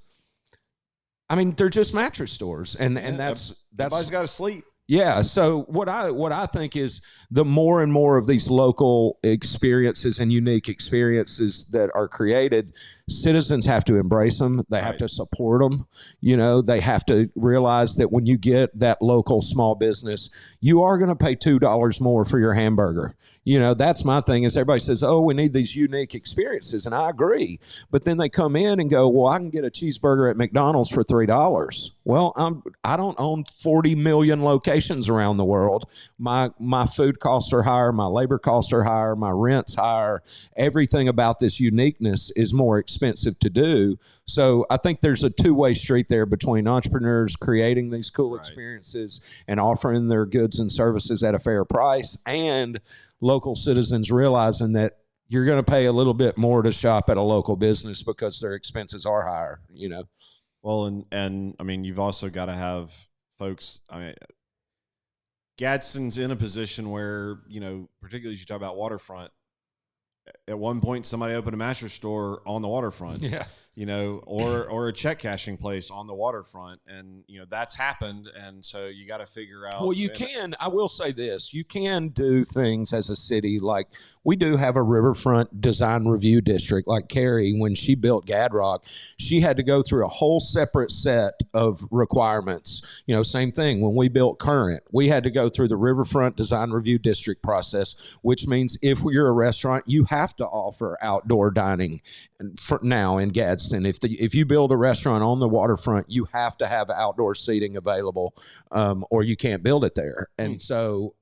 I mean, they're just mattress stores. And that's everybody's got to sleep. Yeah. So what I think is, the more and more of these local experiences and unique experiences that are created, citizens have to embrace them. They have to support them. You know, they have to realize that when you get that local small business, you are going to pay $2 more for your hamburger. You know, that's my thing, is everybody says, oh, we need these unique experiences. And I agree. But then they come in and go, well, I can get a cheeseburger at McDonald's for $3. Well, I don't own 40 million locations around the world. My food costs are higher. My labor costs are higher. My rent's higher. Everything about this uniqueness is more expensive to do. So I think there's a two-way street there between entrepreneurs creating these cool experiences and offering their goods and services at a fair price, and local citizens realizing that you're going to pay a little bit more to shop at a local business because their expenses are higher, you know? Well, and I mean, you've also got to have folks, I mean, Gadsden's in a position where, you know, particularly as you talk about waterfront, at one point somebody opened a mattress store on the waterfront. Yeah. You know, or a check cashing place on the waterfront. And, you know, that's happened. And so you got to figure out. Well, I will say this, you can do things as a city. Like, we do have a riverfront design review district. Like Carrie, when she built Gadrock, she had to go through a whole separate set of requirements. You know, same thing. When we built Current, we had to go through the riverfront design review district process, which means if you're a restaurant, you have to offer outdoor dining for now in Gadsden. If you build a restaurant on the waterfront, you have to have outdoor seating available, or you can't build it there. And so,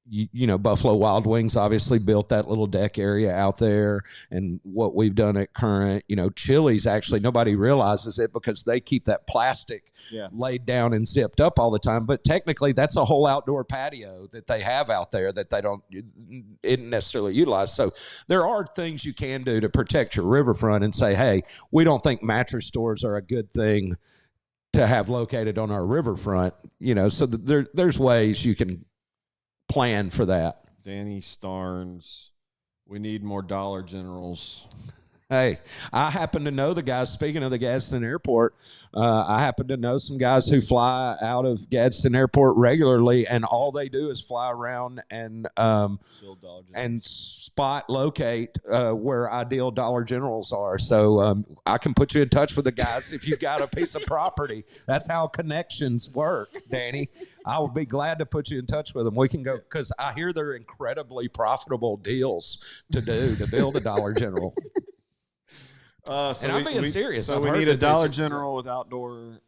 you know, Buffalo Wild Wings obviously built that little deck area out there. And what we've done at Current, you know, Chili's, actually, nobody realizes it because they keep that plastic laid down and zipped up all the time. But technically, that's a whole outdoor patio that they have out there that they don't necessarily utilize. So there are things you can do to protect your riverfront and say, hey, we don't think mattress stores are a good thing to have located on our riverfront. You know, so there's ways you can plan for that. Danny Starnes, we need more Dollar Generals. Hey, I happen to know the guys, speaking of the Gadsden Airport, I happen to know some guys who fly out of Gadsden Airport regularly, and all they do is fly around and spot locate where ideal Dollar Generals are. So I can put you in touch with the guys if you've got a piece of property. That's how connections work, Danny. I would be glad to put you in touch with them. We can go, because I hear they're incredibly profitable deals to do to build a Dollar General. And I'm being serious. So we need a Dollar General with outdoor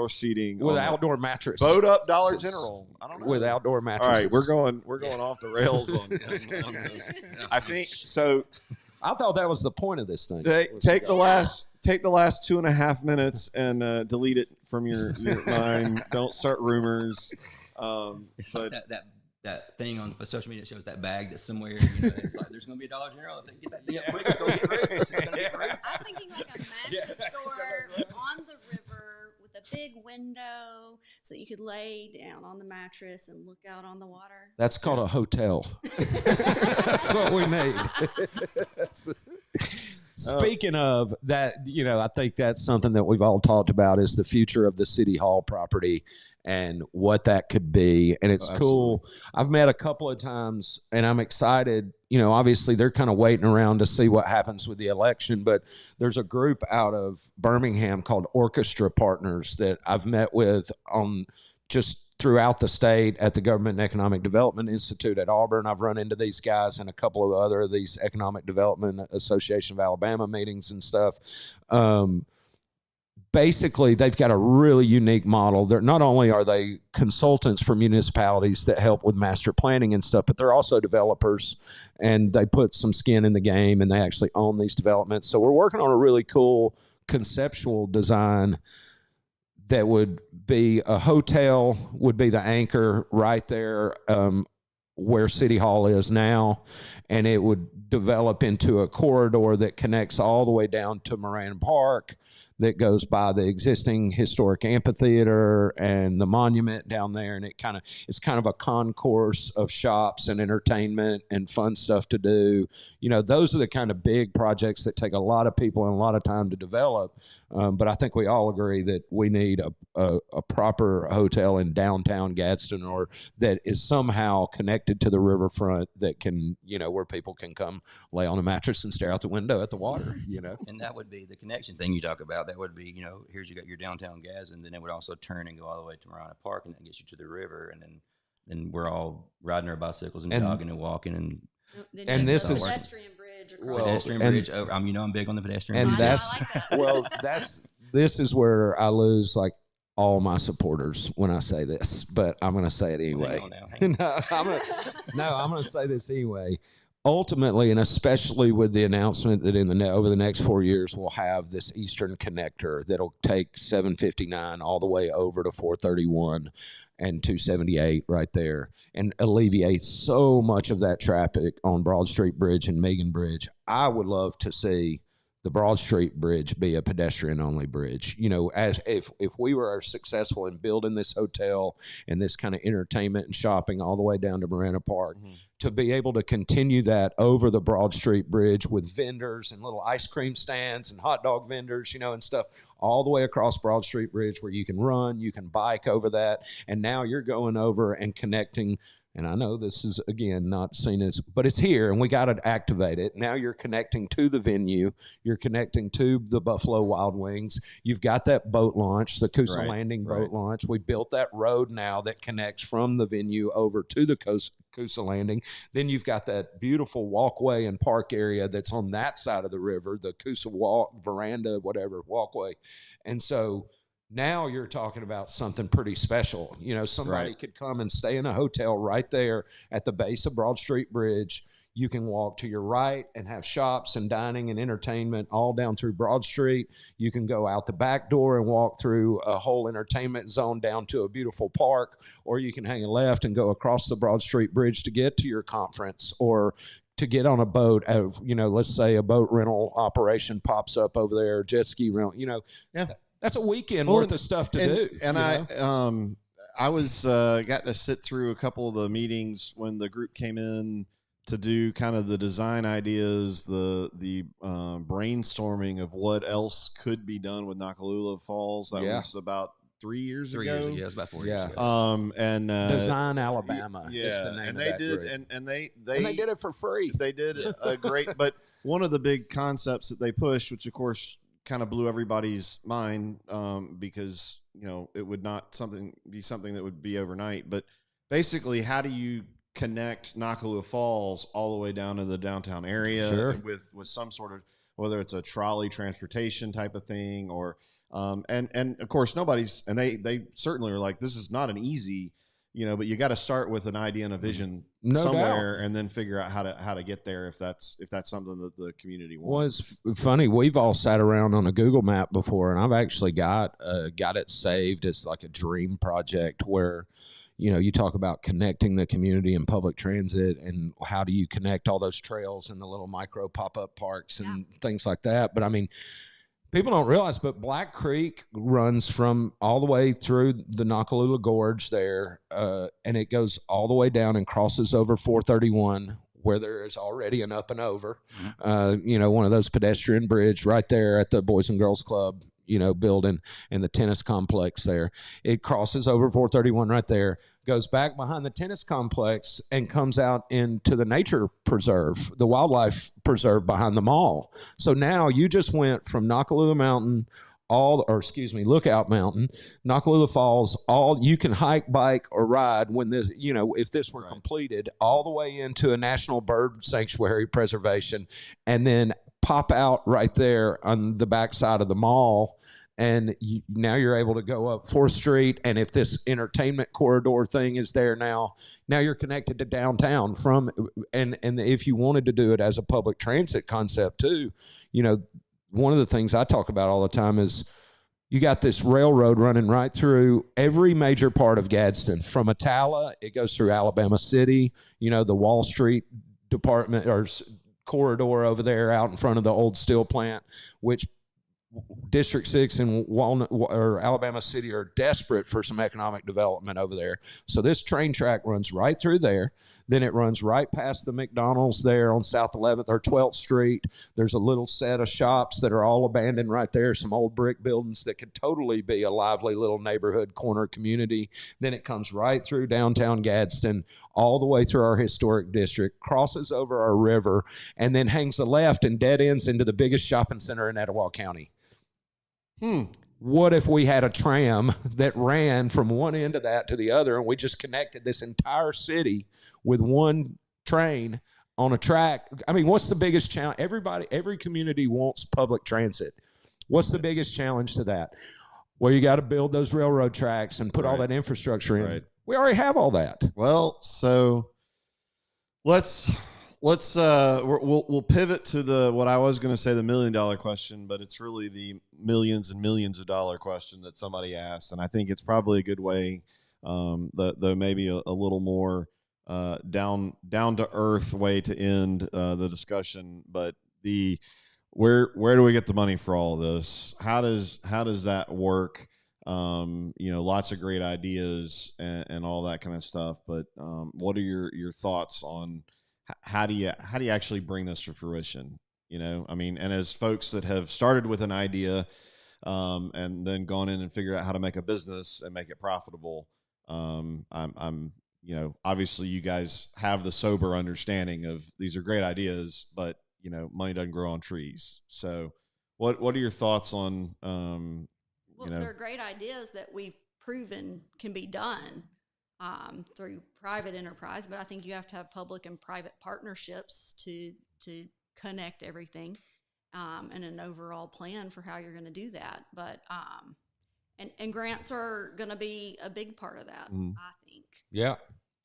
seating, with outdoor mattress. Boat up Dollar General. I don't know. With outdoor mattresses. All right, we're going off the rails on this. I think so. I thought that was the point of this thing. Take the last 2.5 minutes and delete it from your mind. Don't start rumors. It's like that thing on social media that shows that bag that's somewhere. It's like there's going to be $1 General. If they get that thing up quick, it's going to get roots. It's going to get roots. I was thinking like a mattress store on the river with a big window so that you could lay down on the mattress and look out on the water. That's called a hotel. That's what we need. Speaking of that, I think that's something that we've all talked about is the future of the City Hall property and what that could be. And it's cool. I've met a couple of times and I'm excited. Obviously they're kind of waiting around to see what happens with the election, but there's a group out of Birmingham called Orchestra Partners that I've met with on just throughout the state at the Government and Economic Development Institute at Auburn. I've run into these guys and a couple of other of these Economic Development Association of Alabama meetings and stuff. Basically, they've got a really unique model. They're not only are they consultants for municipalities that help with master planning and stuff, but they're also developers, and they put some skin in the game, and they actually own these developments. So we're working on a really cool conceptual design that would be a hotel, would be the anchor right there where City Hall is now, and it would develop into a corridor that connects all the way down to Moran Park, that goes by the existing historic amphitheater and the monument down there, and it's kind of a concourse of shops and entertainment and fun stuff to do. Those are the kind of big projects that take a lot of people and a lot of time to develop. But I think we all agree that we need a proper hotel in downtown Gadsden, or that is somehow connected to the riverfront that can, where people can come lay on a mattress and stare out the window at the water, And that would be the connection thing you talk about. That would be, here's you got your downtown Gadsden, then it would also turn and go all the way to Marana Park, and that gets you to the river, and then we're all riding our bicycles and jogging and walking and this is pedestrian bridge across. Pedestrian bridge over. I'm big on the pedestrian and bridge. This is where I lose like all my supporters when I say this, but I'm going to say it anyway. I'm going to say this anyway. Ultimately, and especially with the announcement that over the next 4 years, we'll have this eastern connector that'll take 759 all the way over to 431 and 278 right there, and alleviate so much of that traffic on Broad Street Bridge and Megan Bridge. I would love to see the Broad Street Bridge be a pedestrian-only bridge. As if we were successful in building this hotel and this kind of entertainment and shopping all the way down to Marana Park, to be able to continue that over the Broad Street Bridge with vendors and little ice cream stands and hot dog vendors, and stuff all the way across Broad Street Bridge where you can run, you can bike over that, and now you're going over and connecting. And I know this is, again, not seen as, but it's here, and we got to activate it. Now you're connecting to the venue. You're connecting to the Buffalo Wild Wings. You've got that boat launch, the Coosa Landing boat launch. We built that road now that connects from the venue over to the Coosa Landing. Then you've got that beautiful walkway and park area that's on that side of the river, the Coosa veranda, whatever, walkway. And so now you're talking about something pretty special. Somebody could come and stay in a hotel right there at the base of Broad Street Bridge. You can walk to your right and have shops and dining and entertainment all down through Broad Street. You can go out the back door and walk through a whole entertainment zone down to a beautiful park, or you can hang a left and go across the Broad Street Bridge to get to your conference, or to get on a boat. Let's say a boat rental operation pops up over there, jet ski rental, Yeah. That's a weekend worth of stuff to do. And I was got to sit through a couple of the meetings when the group came in to do kind of the design ideas, the brainstorming of what else could be done with Nakalula Falls. That was about 3 years ago. 3 years ago, yeah, it's about 4 years ago. And Design Alabama. Yeah, is the name and of they that did, group. and they did it for free. They did a great. But one of the big concepts that they pushed, which of course kind of blew everybody's mind, because it would not be something that would be overnight. But basically, how do you connect Nakalula Falls all the way down to the downtown area with some sort of, whether it's a trolley transportation type of thing, or and of course they certainly are like, this is not an easy but you got to start with an idea and a vision No somewhere, doubt. and then figure out how to get there if that's something that the community Well, wants. it's funny. We've all sat around on a Google map before, and I've actually got it saved as like a dream project where, you talk about connecting the community and public transit, and how do you connect all those trails and the little micro pop-up parks and things like that. But I mean, people don't realize, but Black Creek runs from all the way through the Nakalula Gorge there, and it goes all the way down and crosses over 431, where there is already an up and over, one of those pedestrian bridge right there at the Boys and Girls Club, building, and the tennis complex there. It crosses over 431 right there, goes back behind the tennis complex, and comes out into the nature preserve, the wildlife preserve behind the mall. So now you just went from Nakalula Mountain, Lookout Mountain, Nakalula Falls, all you can hike, bike, or ride when this, if this were completed, all the way into a national bird sanctuary preservation, and then pop out right there on the backside of the mall. And now you're able to go up 4th Street. And if this entertainment corridor thing is there now you're connected to downtown and if you wanted to do it as a public transit concept too, one of the things I talk about all the time is you got this railroad running right through every major part of Gadsden. From Etowah, it goes through Alabama City, the Wall Street department or corridor over there out in front of the old steel plant, which District 6 and Alabama City are desperate for some economic development over there. So this train track runs right through there. Then it runs right past the McDonald's there on South 11th or 12th Street. There's a little set of shops that are all abandoned right there, some old brick buildings that could totally be a lively little neighborhood corner community. Then it comes right through downtown Gadsden, all the way through our historic district, crosses over our river, and then hangs a left and dead ends into the biggest shopping center in Etowah County. What if we had a tram that ran from one end of that to the other, and we just connected this entire city with one train on a track? I mean, what's the biggest challenge? Every community wants public transit. What's the biggest challenge to that? Well, you got to build those railroad tracks and put all that infrastructure in. Right. We already have all that. Well, so we'll pivot to what I was going to say, the $1 million question, but it's really the millions and millions of dollar question that somebody asked. And I think it's probably a good way, though maybe a little more down to earth way to end the discussion. But where do we get the money for all of this? How does that work? Lots of great ideas and all that kind of stuff. But what are your thoughts on how do you actually bring this to fruition? And as folks that have started with an idea and then gone in and figured out how to make a business and make it profitable, I'm obviously you guys have the sober understanding of these are great ideas, but money doesn't grow on trees. So what are your thoughts on they're great ideas that we've proven can be done through private enterprise, but I think you have to have public and private partnerships to connect everything and an overall plan for how you're going to do that. But and grants are going to be a big part of that, I think. Yeah,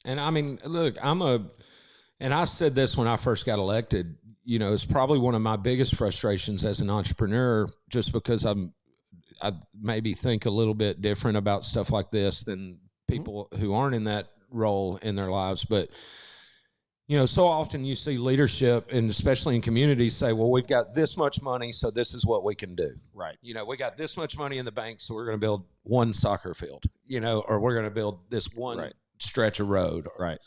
and I mean, look, and I said this when I first got elected. It's probably one of my biggest frustrations as an entrepreneur, just because I maybe think a little bit different about stuff like this than people who aren't in that role in their lives. But, so often you see leadership, and especially in communities, say, well, we've got this much money, so this is what we can do. Right. We got this much money in the bank, so we're going to build one soccer field, or we're going to build this one stretch of road. Right.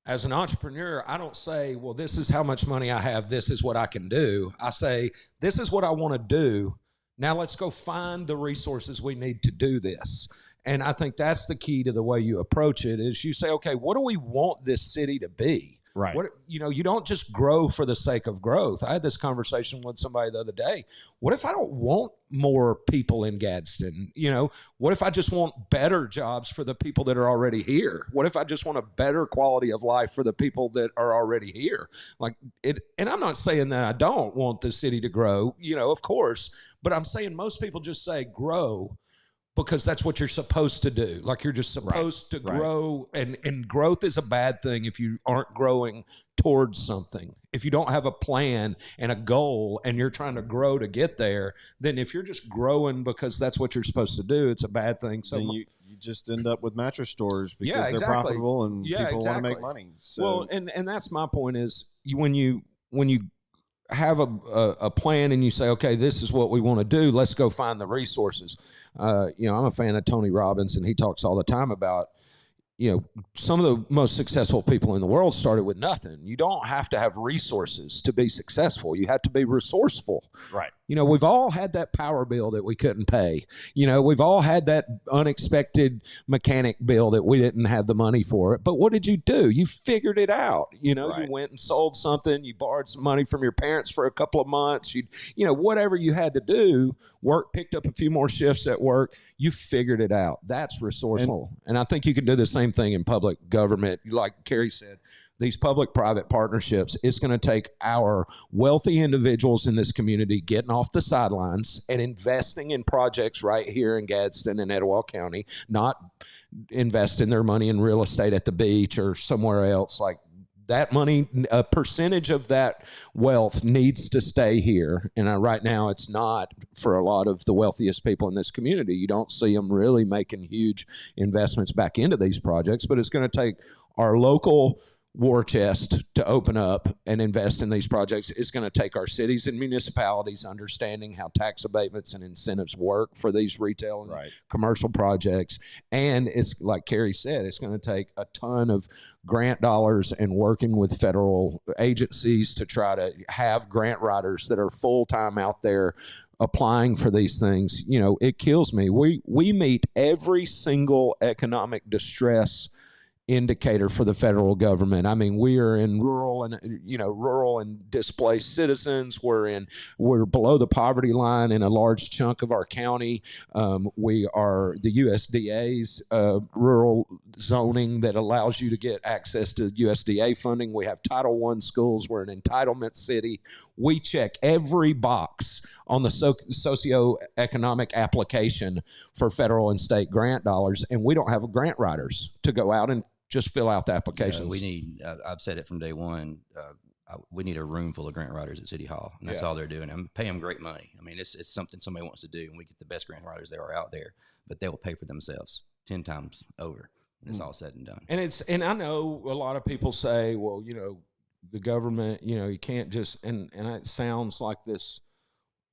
As an entrepreneur, I don't say, well, this is how much money I have, this is what I can do. I say, this is what I want to do. Now let's go find the resources we need to do this. And I think that's the key to the way you approach it is you say, okay, what do we want this city to be? Right. You don't just grow for the sake of growth. I had this conversation with somebody the other day. What if I don't want more people in Gadsden? What if I just want better jobs for the people that are already here? What if I just want a better quality of life for the people that are already here? And I'm not saying that I don't want the city to grow, of course, but I'm saying most people just say grow. because that's what you're supposed to do. Like you're just supposed to grow, and growth is a bad thing if you aren't growing towards something. If you don't have a plan and a goal and you're trying to grow to get there, then if you're just growing because that's what you're supposed to do, it's a bad thing. So you just end up with mattress stores because they're profitable and people want to make money. So. Well, and that's my point is when you have a plan and you say, okay, this is what we want to do, let's go find the resources. I'm a fan of Tony Robbins, and he talks all the time about, some of the most successful people in the world started with nothing. You don't have to have resources to be successful. You have to be resourceful. Right. We've all had that power bill that we couldn't pay. We've all had that unexpected mechanic bill that we didn't have the money for it. But what did you do? You figured it out. You went and sold something. You borrowed some money from your parents for a couple of months. Whatever you had to do, picked up a few more shifts at work. You figured it out. That's resourceful. And I think you can do the same thing in public government. Like Carrie said, these public-private partnerships, it's going to take our wealthy individuals in this community getting off the sidelines and investing in projects right here in Gadsden and Etowah County, not investing their money in real estate at the beach or somewhere else. Like that money, a percentage of that wealth needs to stay here. And right now it's not for a lot of the wealthiest people in this community. You don't see them really making huge investments back into these projects, but it's going to take our local war chest to open up and invest in these projects. Is going to take our cities and municipalities understanding how tax abatements and incentives work for these retail and commercial projects. And it's like Carrie said, it's going to take a ton of grant dollars and working with federal agencies to try to have grant writers that are full-time out there applying for these things. It kills me. We meet every single economic distress indicator for the federal government. I mean, we are in rural and displaced citizens. We're below the poverty line in a large chunk of our county. We are the USDA's rural zoning that allows you to get access to USDA funding. We have Title I schools. We're an entitlement city. We check every box on the socioeconomic application for federal and state grant dollars, and we don't have grant writers to go out and just fill out the applications. We need, I've said it from day one, we need a room full of grant writers at City Hall, and that's all they're doing. I'm paying them great money. I mean, it's something somebody wants to do, and we get the best grant writers there are out there, but they will pay for themselves 10 times over. And it's all said and done. And I know a lot of people say, well, the government, you can't just, and it sounds like this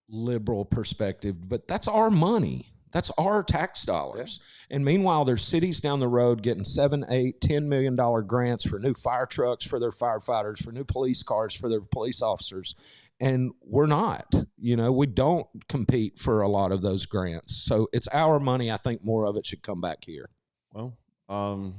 liberal perspective, but that's our money. That's our tax dollars. Yeah. And meanwhile, there's cities down the road getting $7, $8, $10 million grants for new fire trucks for their firefighters, for new police cars for their police officers. And we're not. We don't compete for a lot of those grants. So it's our money. I think more of it should come back here. Well, I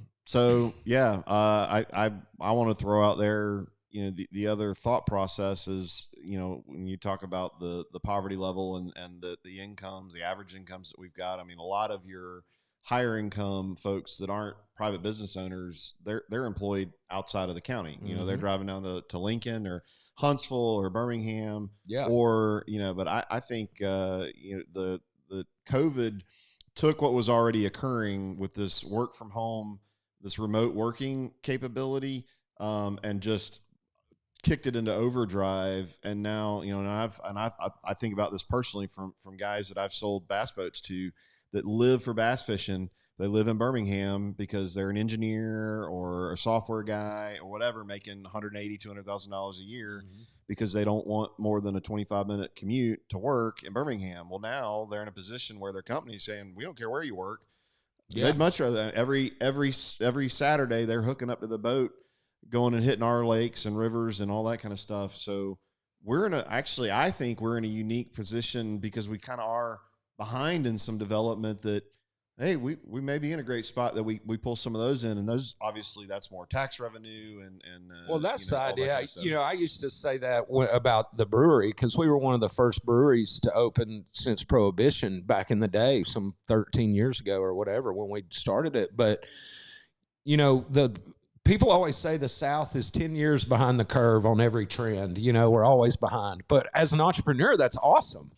want to throw out there, the other thought process is, when you talk about the poverty level and the incomes, the average incomes that we've got. I mean, a lot of your higher income folks that aren't private business owners, they're employed outside of the county. They're driving down to Lincoln or Huntsville or Birmingham, but I think, the COVID took what was already occurring with this work from home, this remote working capability, and just kicked it into overdrive. And now, I think about this personally from guys that I've sold bass boats to that live for bass fishing. They live in Birmingham because they're an engineer or a software guy or whatever, making $180,000, $200,000 a year because they don't want more than a 25-minute commute to work in Birmingham. Well, now they're in a position where their company's saying, we don't care where you work. Yeah. They'd much rather every Saturday they're hooking up to the boat, going and hitting our lakes and rivers and all that kind of stuff. So I think we're in a unique position because we kind of are behind in some development that, hey, we may be in a great spot that we pull some of those in, and those obviously that's more tax revenue and well, that's the idea. Kind of I used to say that about the brewery because we were one of the first breweries to open since Prohibition back in the day, some 13 years ago or whatever when we started it. But the people always say the South is 10 years behind the curve on every trend. We're always behind. But as an entrepreneur, that's awesome.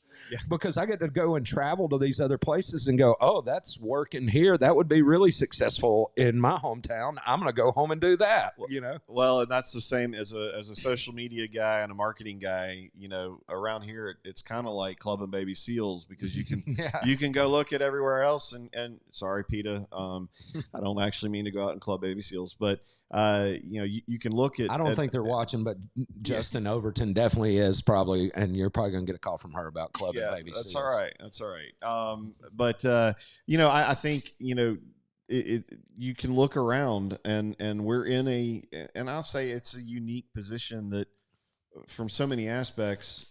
because I get to go and travel to these other places and go, oh, that's working here. That would be really successful in my hometown. I'm going to go home and do that, you know? Well, and that's the same as a social media guy and a marketing guy, you know, around here, it's kind of like clubbing baby seals because you can, you can go look at everywhere else and sorry, PETA. I don't actually mean to go out and club baby seals, but, you know, you can look at. I don't think they're watching, but Justin Overton definitely is probably, and you're probably going to get a call from her about clubbing baby seals. That's all right. That's all right. But, you know, I think, you know, you can look around and we're in and I'll say it's a unique position that from so many aspects,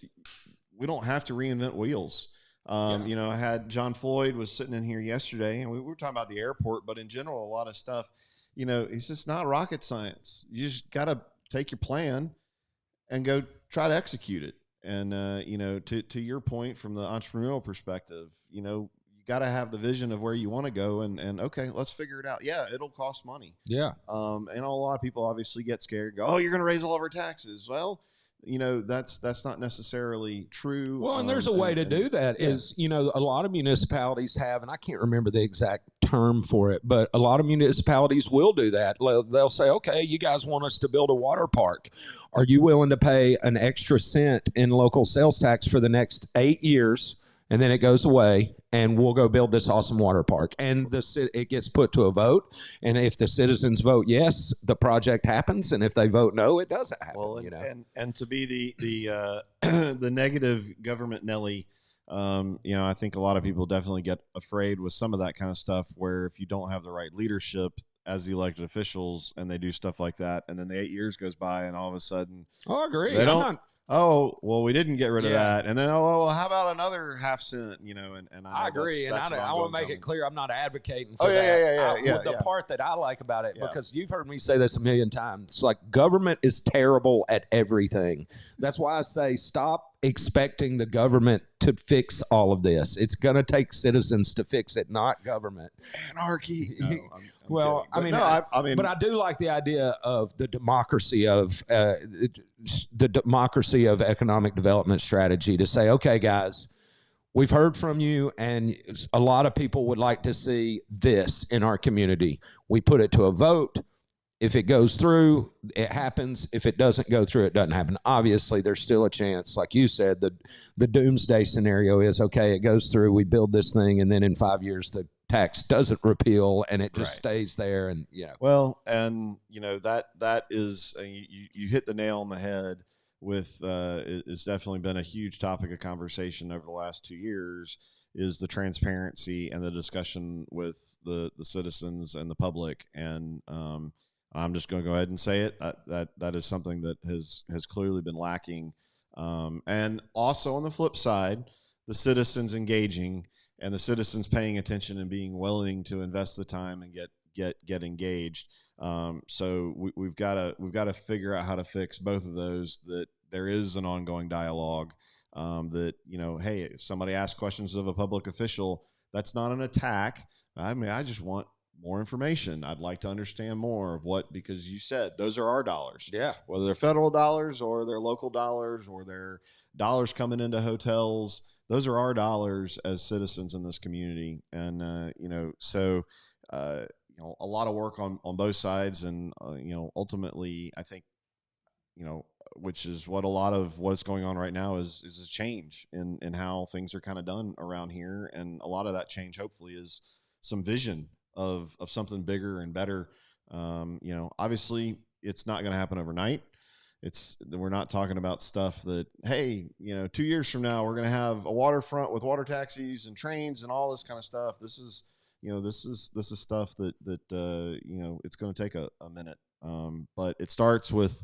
we don't have to reinvent wheels. You know, I had John Floyd was sitting in here yesterday and we were talking about the airport, but in general, a lot of stuff, you know, it's just not rocket science. You just got to take your plan and go try to execute it. And, you know, to your point from the entrepreneurial perspective, you know, you got to have the vision of where you want to go and okay, let's figure it out. Yeah, it'll cost money. Yeah. And a lot of people obviously get scared and go, oh, you're going to raise all of our taxes. Well, you know, that's not necessarily true. Well, and there's a way to do that is, you know, a lot of municipalities have, and I can't remember the exact term for it, but a lot of municipalities will do that. They'll say, okay, you guys want us to build a water park. Are you willing to pay an extra cent in local sales tax for the next 8 years? And then it goes away, and we'll go build this awesome water park. And it gets put to a vote. And if the citizens vote yes, the project happens. And if they vote no, it doesn't happen. Well, you know? and to be the the negative government Nelly, you know, I think a lot of people definitely get afraid with some of that kind of stuff. Where if you don't have the right leadership as the elected officials, and they do stuff like that, and then the 8 years goes by, and all of a sudden, I agree. They don't. Oh, well, we didn't get rid of that. And then, oh, well, how about another half cent, you know, and I agree. And I want to make it clear, I'm not advocating for that. The part that I like about it, because you've heard me say this a million times, it's like government is terrible at everything. That's why I say stop expecting the government to fix all of this. It's going to take citizens to fix it, not government. Anarchy. No, I'm well, kidding. I mean, but I do like the idea of the democracy of economic development strategy to say, okay, guys, we've heard from you, and a lot of people would like to see this in our community. We put it to a vote. If it goes through, it happens. If it doesn't go through, it doesn't happen. Obviously, there's still a chance. Like you said, the doomsday scenario is, okay, it goes through, we build this thing, and then in 5 years, the tax doesn't repeal, and it just stays there. And, you know. Well, and, you know, that is, you hit the nail on the head with, it's definitely been a huge topic of conversation over the last 2 years, is the transparency and the discussion with the citizens and the public. And, I'm just going to go ahead and say it. That is something that has clearly been lacking. And also on the flip side, the citizens engaging and the citizens paying attention and being willing to invest the time and get engaged. So we've got to figure out how to fix both of those. That there is an ongoing dialogue. That, you know, hey, if somebody asks questions of a public official, that's not an attack. I mean, I just want more information. I'd like to understand more of what, because you said those are our dollars. Yeah. Whether they're federal dollars or they're local dollars or they're dollars coming into hotels, those are our dollars as citizens in this community. And, you know, so, you know, a lot of work on both sides. And, you know, ultimately, I think, you know, which is what a lot of what's going on right now is a change in how things are kind of done around here. And a lot of that change, hopefully, is some vision of something bigger and better. You know, obviously it's not going to happen overnight. We're not talking about stuff that, hey, you know, 2 years from now, we're going to have a waterfront with water taxis and trains and all this kind of stuff. This is, you know, this is stuff that you know, it's going to take a minute. But it starts with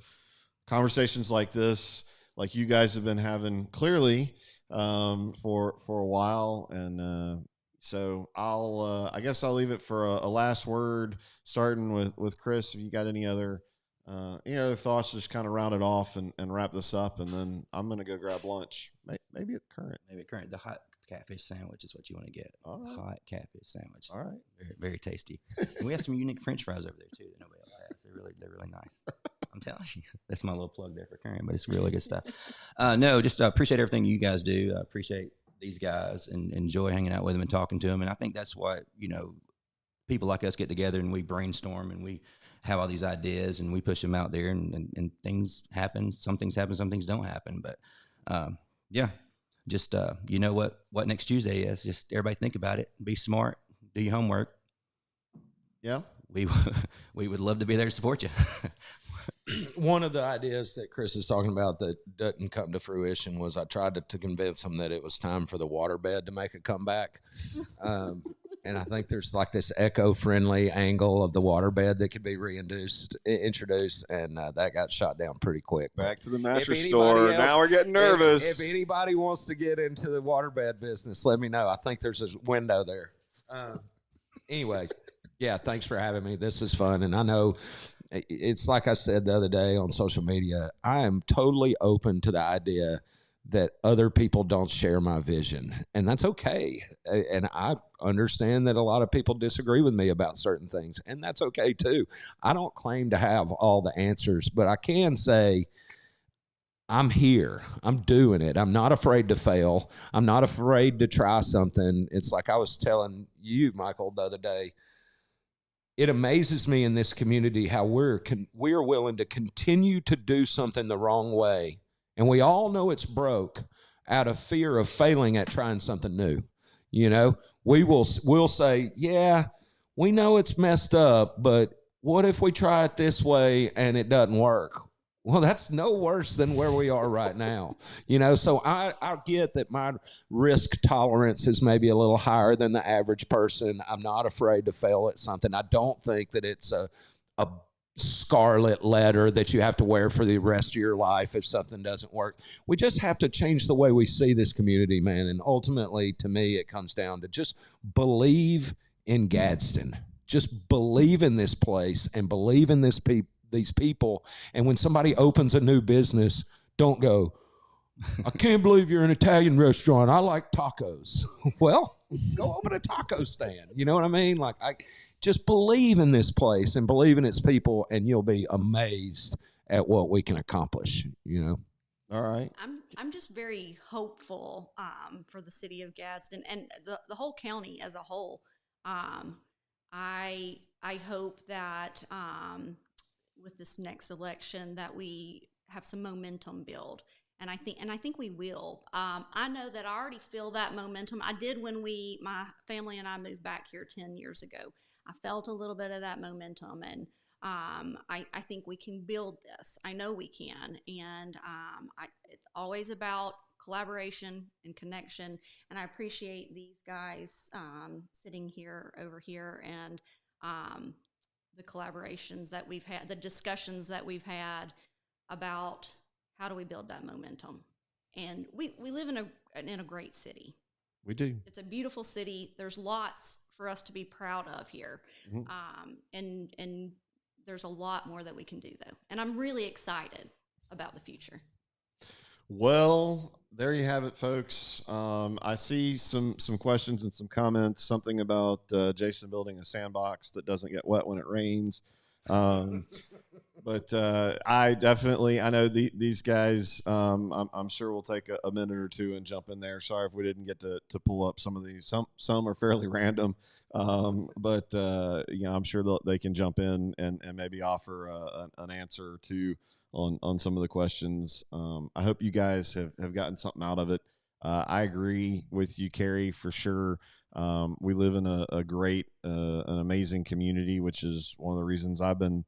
conversations like this, like you guys have been having clearly, for a while. And, so I guess I'll leave it for a last word, starting with Chris. If you got any other thoughts, just kind of round it off and wrap this up, and then I'm gonna go grab lunch. Maybe at Current. The hot catfish sandwich is what you want to get. All right. Hot catfish sandwich. All right. Very, very tasty. And we have some unique French fries over there too that nobody else has. They're really nice. I'm telling you, that's my little plug there for Current, but it's really good stuff. No, just appreciate everything you guys do. Appreciate these guys and enjoy hanging out with them and talking to them. And I think that's what, people like us get together and we brainstorm and we have all these ideas and we push them out there and things happen. Some things happen, some things don't happen. But yeah, just what next Tuesday is. Just everybody think about it. Be smart. Do your homework. Yeah. We would love to be there to support you. One of the ideas that Chris is talking about that doesn't come to fruition was I tried to convince him that it was time for the waterbed to make a comeback. And I think there's like this eco-friendly angle of the waterbed that could be introduced, and that got shot down pretty quick. Back to the mattress store. Now we're getting nervous. If anybody wants to get into the waterbed business, let me know. I think there's a window there. Anyway, yeah, thanks for having me. This is fun, and I know it's like I said the other day on social media, I am totally open to the idea that other people don't share my vision, and that's okay. And I understand that a lot of people disagree with me about certain things, and that's okay too. I don't claim to have all the answers, but I can say I'm here. I'm doing it. I'm not afraid to fail. I'm not afraid to try something. It's like I was telling you, Michael, the other day, it amazes me in this community how we're willing to continue to do something the wrong way. And we all know it's broke out of fear of failing at trying something new. We'll say, yeah, we know it's messed up, but what if we try it this way and it doesn't work? Well, that's no worse than where we are right now. So I get that my risk tolerance is maybe a little higher than the average person. I'm not afraid to fail at something. I don't think that it's a scarlet letter that you have to wear for the rest of your life if something doesn't work. We just have to change the way we see this community, man. And ultimately, to me, it comes down to just believe in Gadsden. Just believe in this place and believe in these people. And when somebody opens a new business, don't go, I can't believe you're an Italian restaurant. I like tacos. Well, go open a taco stand. You know what I mean? Like, I just believe in this place and believe in its people, and you'll be amazed at what we can accomplish. All right. I'm just very hopeful for the city of Gadsden and the whole county as a whole. I hope that with this next election that we have some momentum build. And I think we will. I know that I already feel that momentum. I did when my family and I moved back here 10 years ago. I felt a little bit of that momentum, and I think we can build this. I know we can, and it's always about collaboration and connection. And I appreciate these guys sitting over here, and the collaborations that we've had, the discussions that we've had about how do we build that momentum. And we live in a great city. We do. It's a beautiful city. There's lots for us to be proud of here. Mm-hmm. And there's a lot more that we can do, though. And I'm really excited about the future. Well, there you have it, folks. I see some questions and some comments, something about Jason building a sandbox that doesn't get wet when it rains. But I know these guys, I'm sure we'll take a minute or two and jump in there. Sorry if we didn't get to pull up some of these. Some are fairly random, but I'm sure they can jump in and maybe offer an answer or two on some of the questions. I hope you guys have gotten something out of it. I agree with you, Carrie, for sure. We live in a great, an amazing community, which is one of the reasons I've been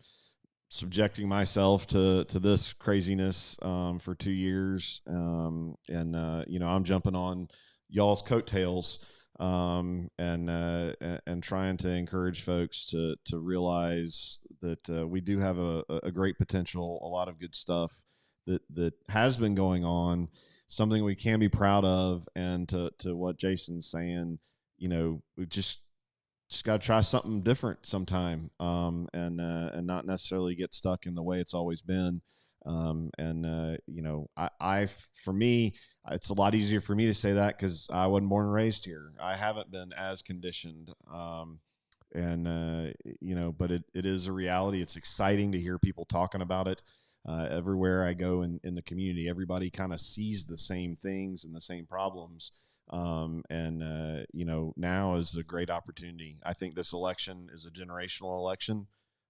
subjecting myself to this craziness for 2 years. I'm jumping on y'all's coattails and trying to encourage folks to realize that we do have a great potential, a lot of good stuff that has been going on, something we can be proud of. And to what Jason's saying, we just got to try something different sometime, and not necessarily get stuck in the way it's always been. For me, it's a lot easier for me to say that because I wasn't born and raised here. I haven't been as conditioned, but it is a reality. It's exciting to hear people talking about it. Everywhere I go in the community, everybody kind of sees the same things and the same problems. Now is a great opportunity. I think this election is a generational election.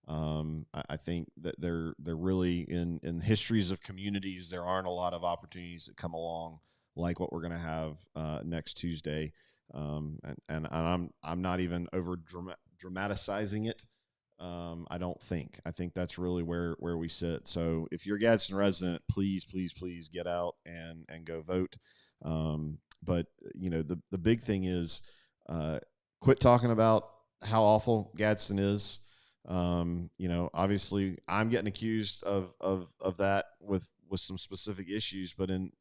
I think that they're really in histories of communities. There aren't a lot of opportunities that come along like what we're going to have next Tuesday. And I'm not even over dramatizing it. I don't think. I think that's really where we sit. So if you're a Gadsden resident, please get out and go vote. But the big thing is quit talking about how awful Gadsden is. Obviously I'm getting accused of that with some specific issues, but in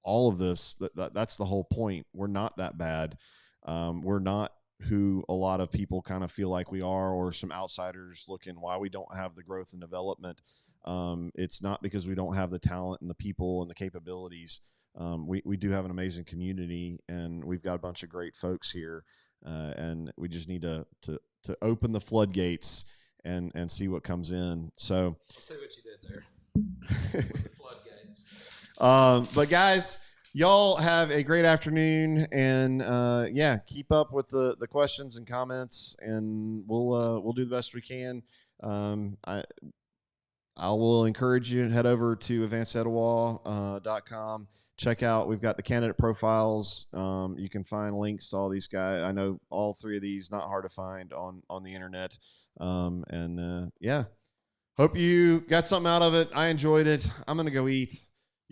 all of this, that's the whole point. We're not that bad. We're not who a lot of people kind of feel like we are, or some outsiders looking why we don't have the growth and development. It's not because we don't have the talent and the people and the capabilities. We do have an amazing community, and we've got a bunch of great folks here, and we just need to open the floodgates and see what comes in. So I'll see what you did there with the floodgates. But guys, y'all have a great afternoon, and keep up with the questions and comments, and we'll do the best we can. I will encourage you to head over to advancedetowah.com. Check out, we've got the candidate profiles. You can find links to all these guys. I know all three of these, not hard to find on the internet. Hope you got something out of it. I enjoyed it. I'm going to go eat.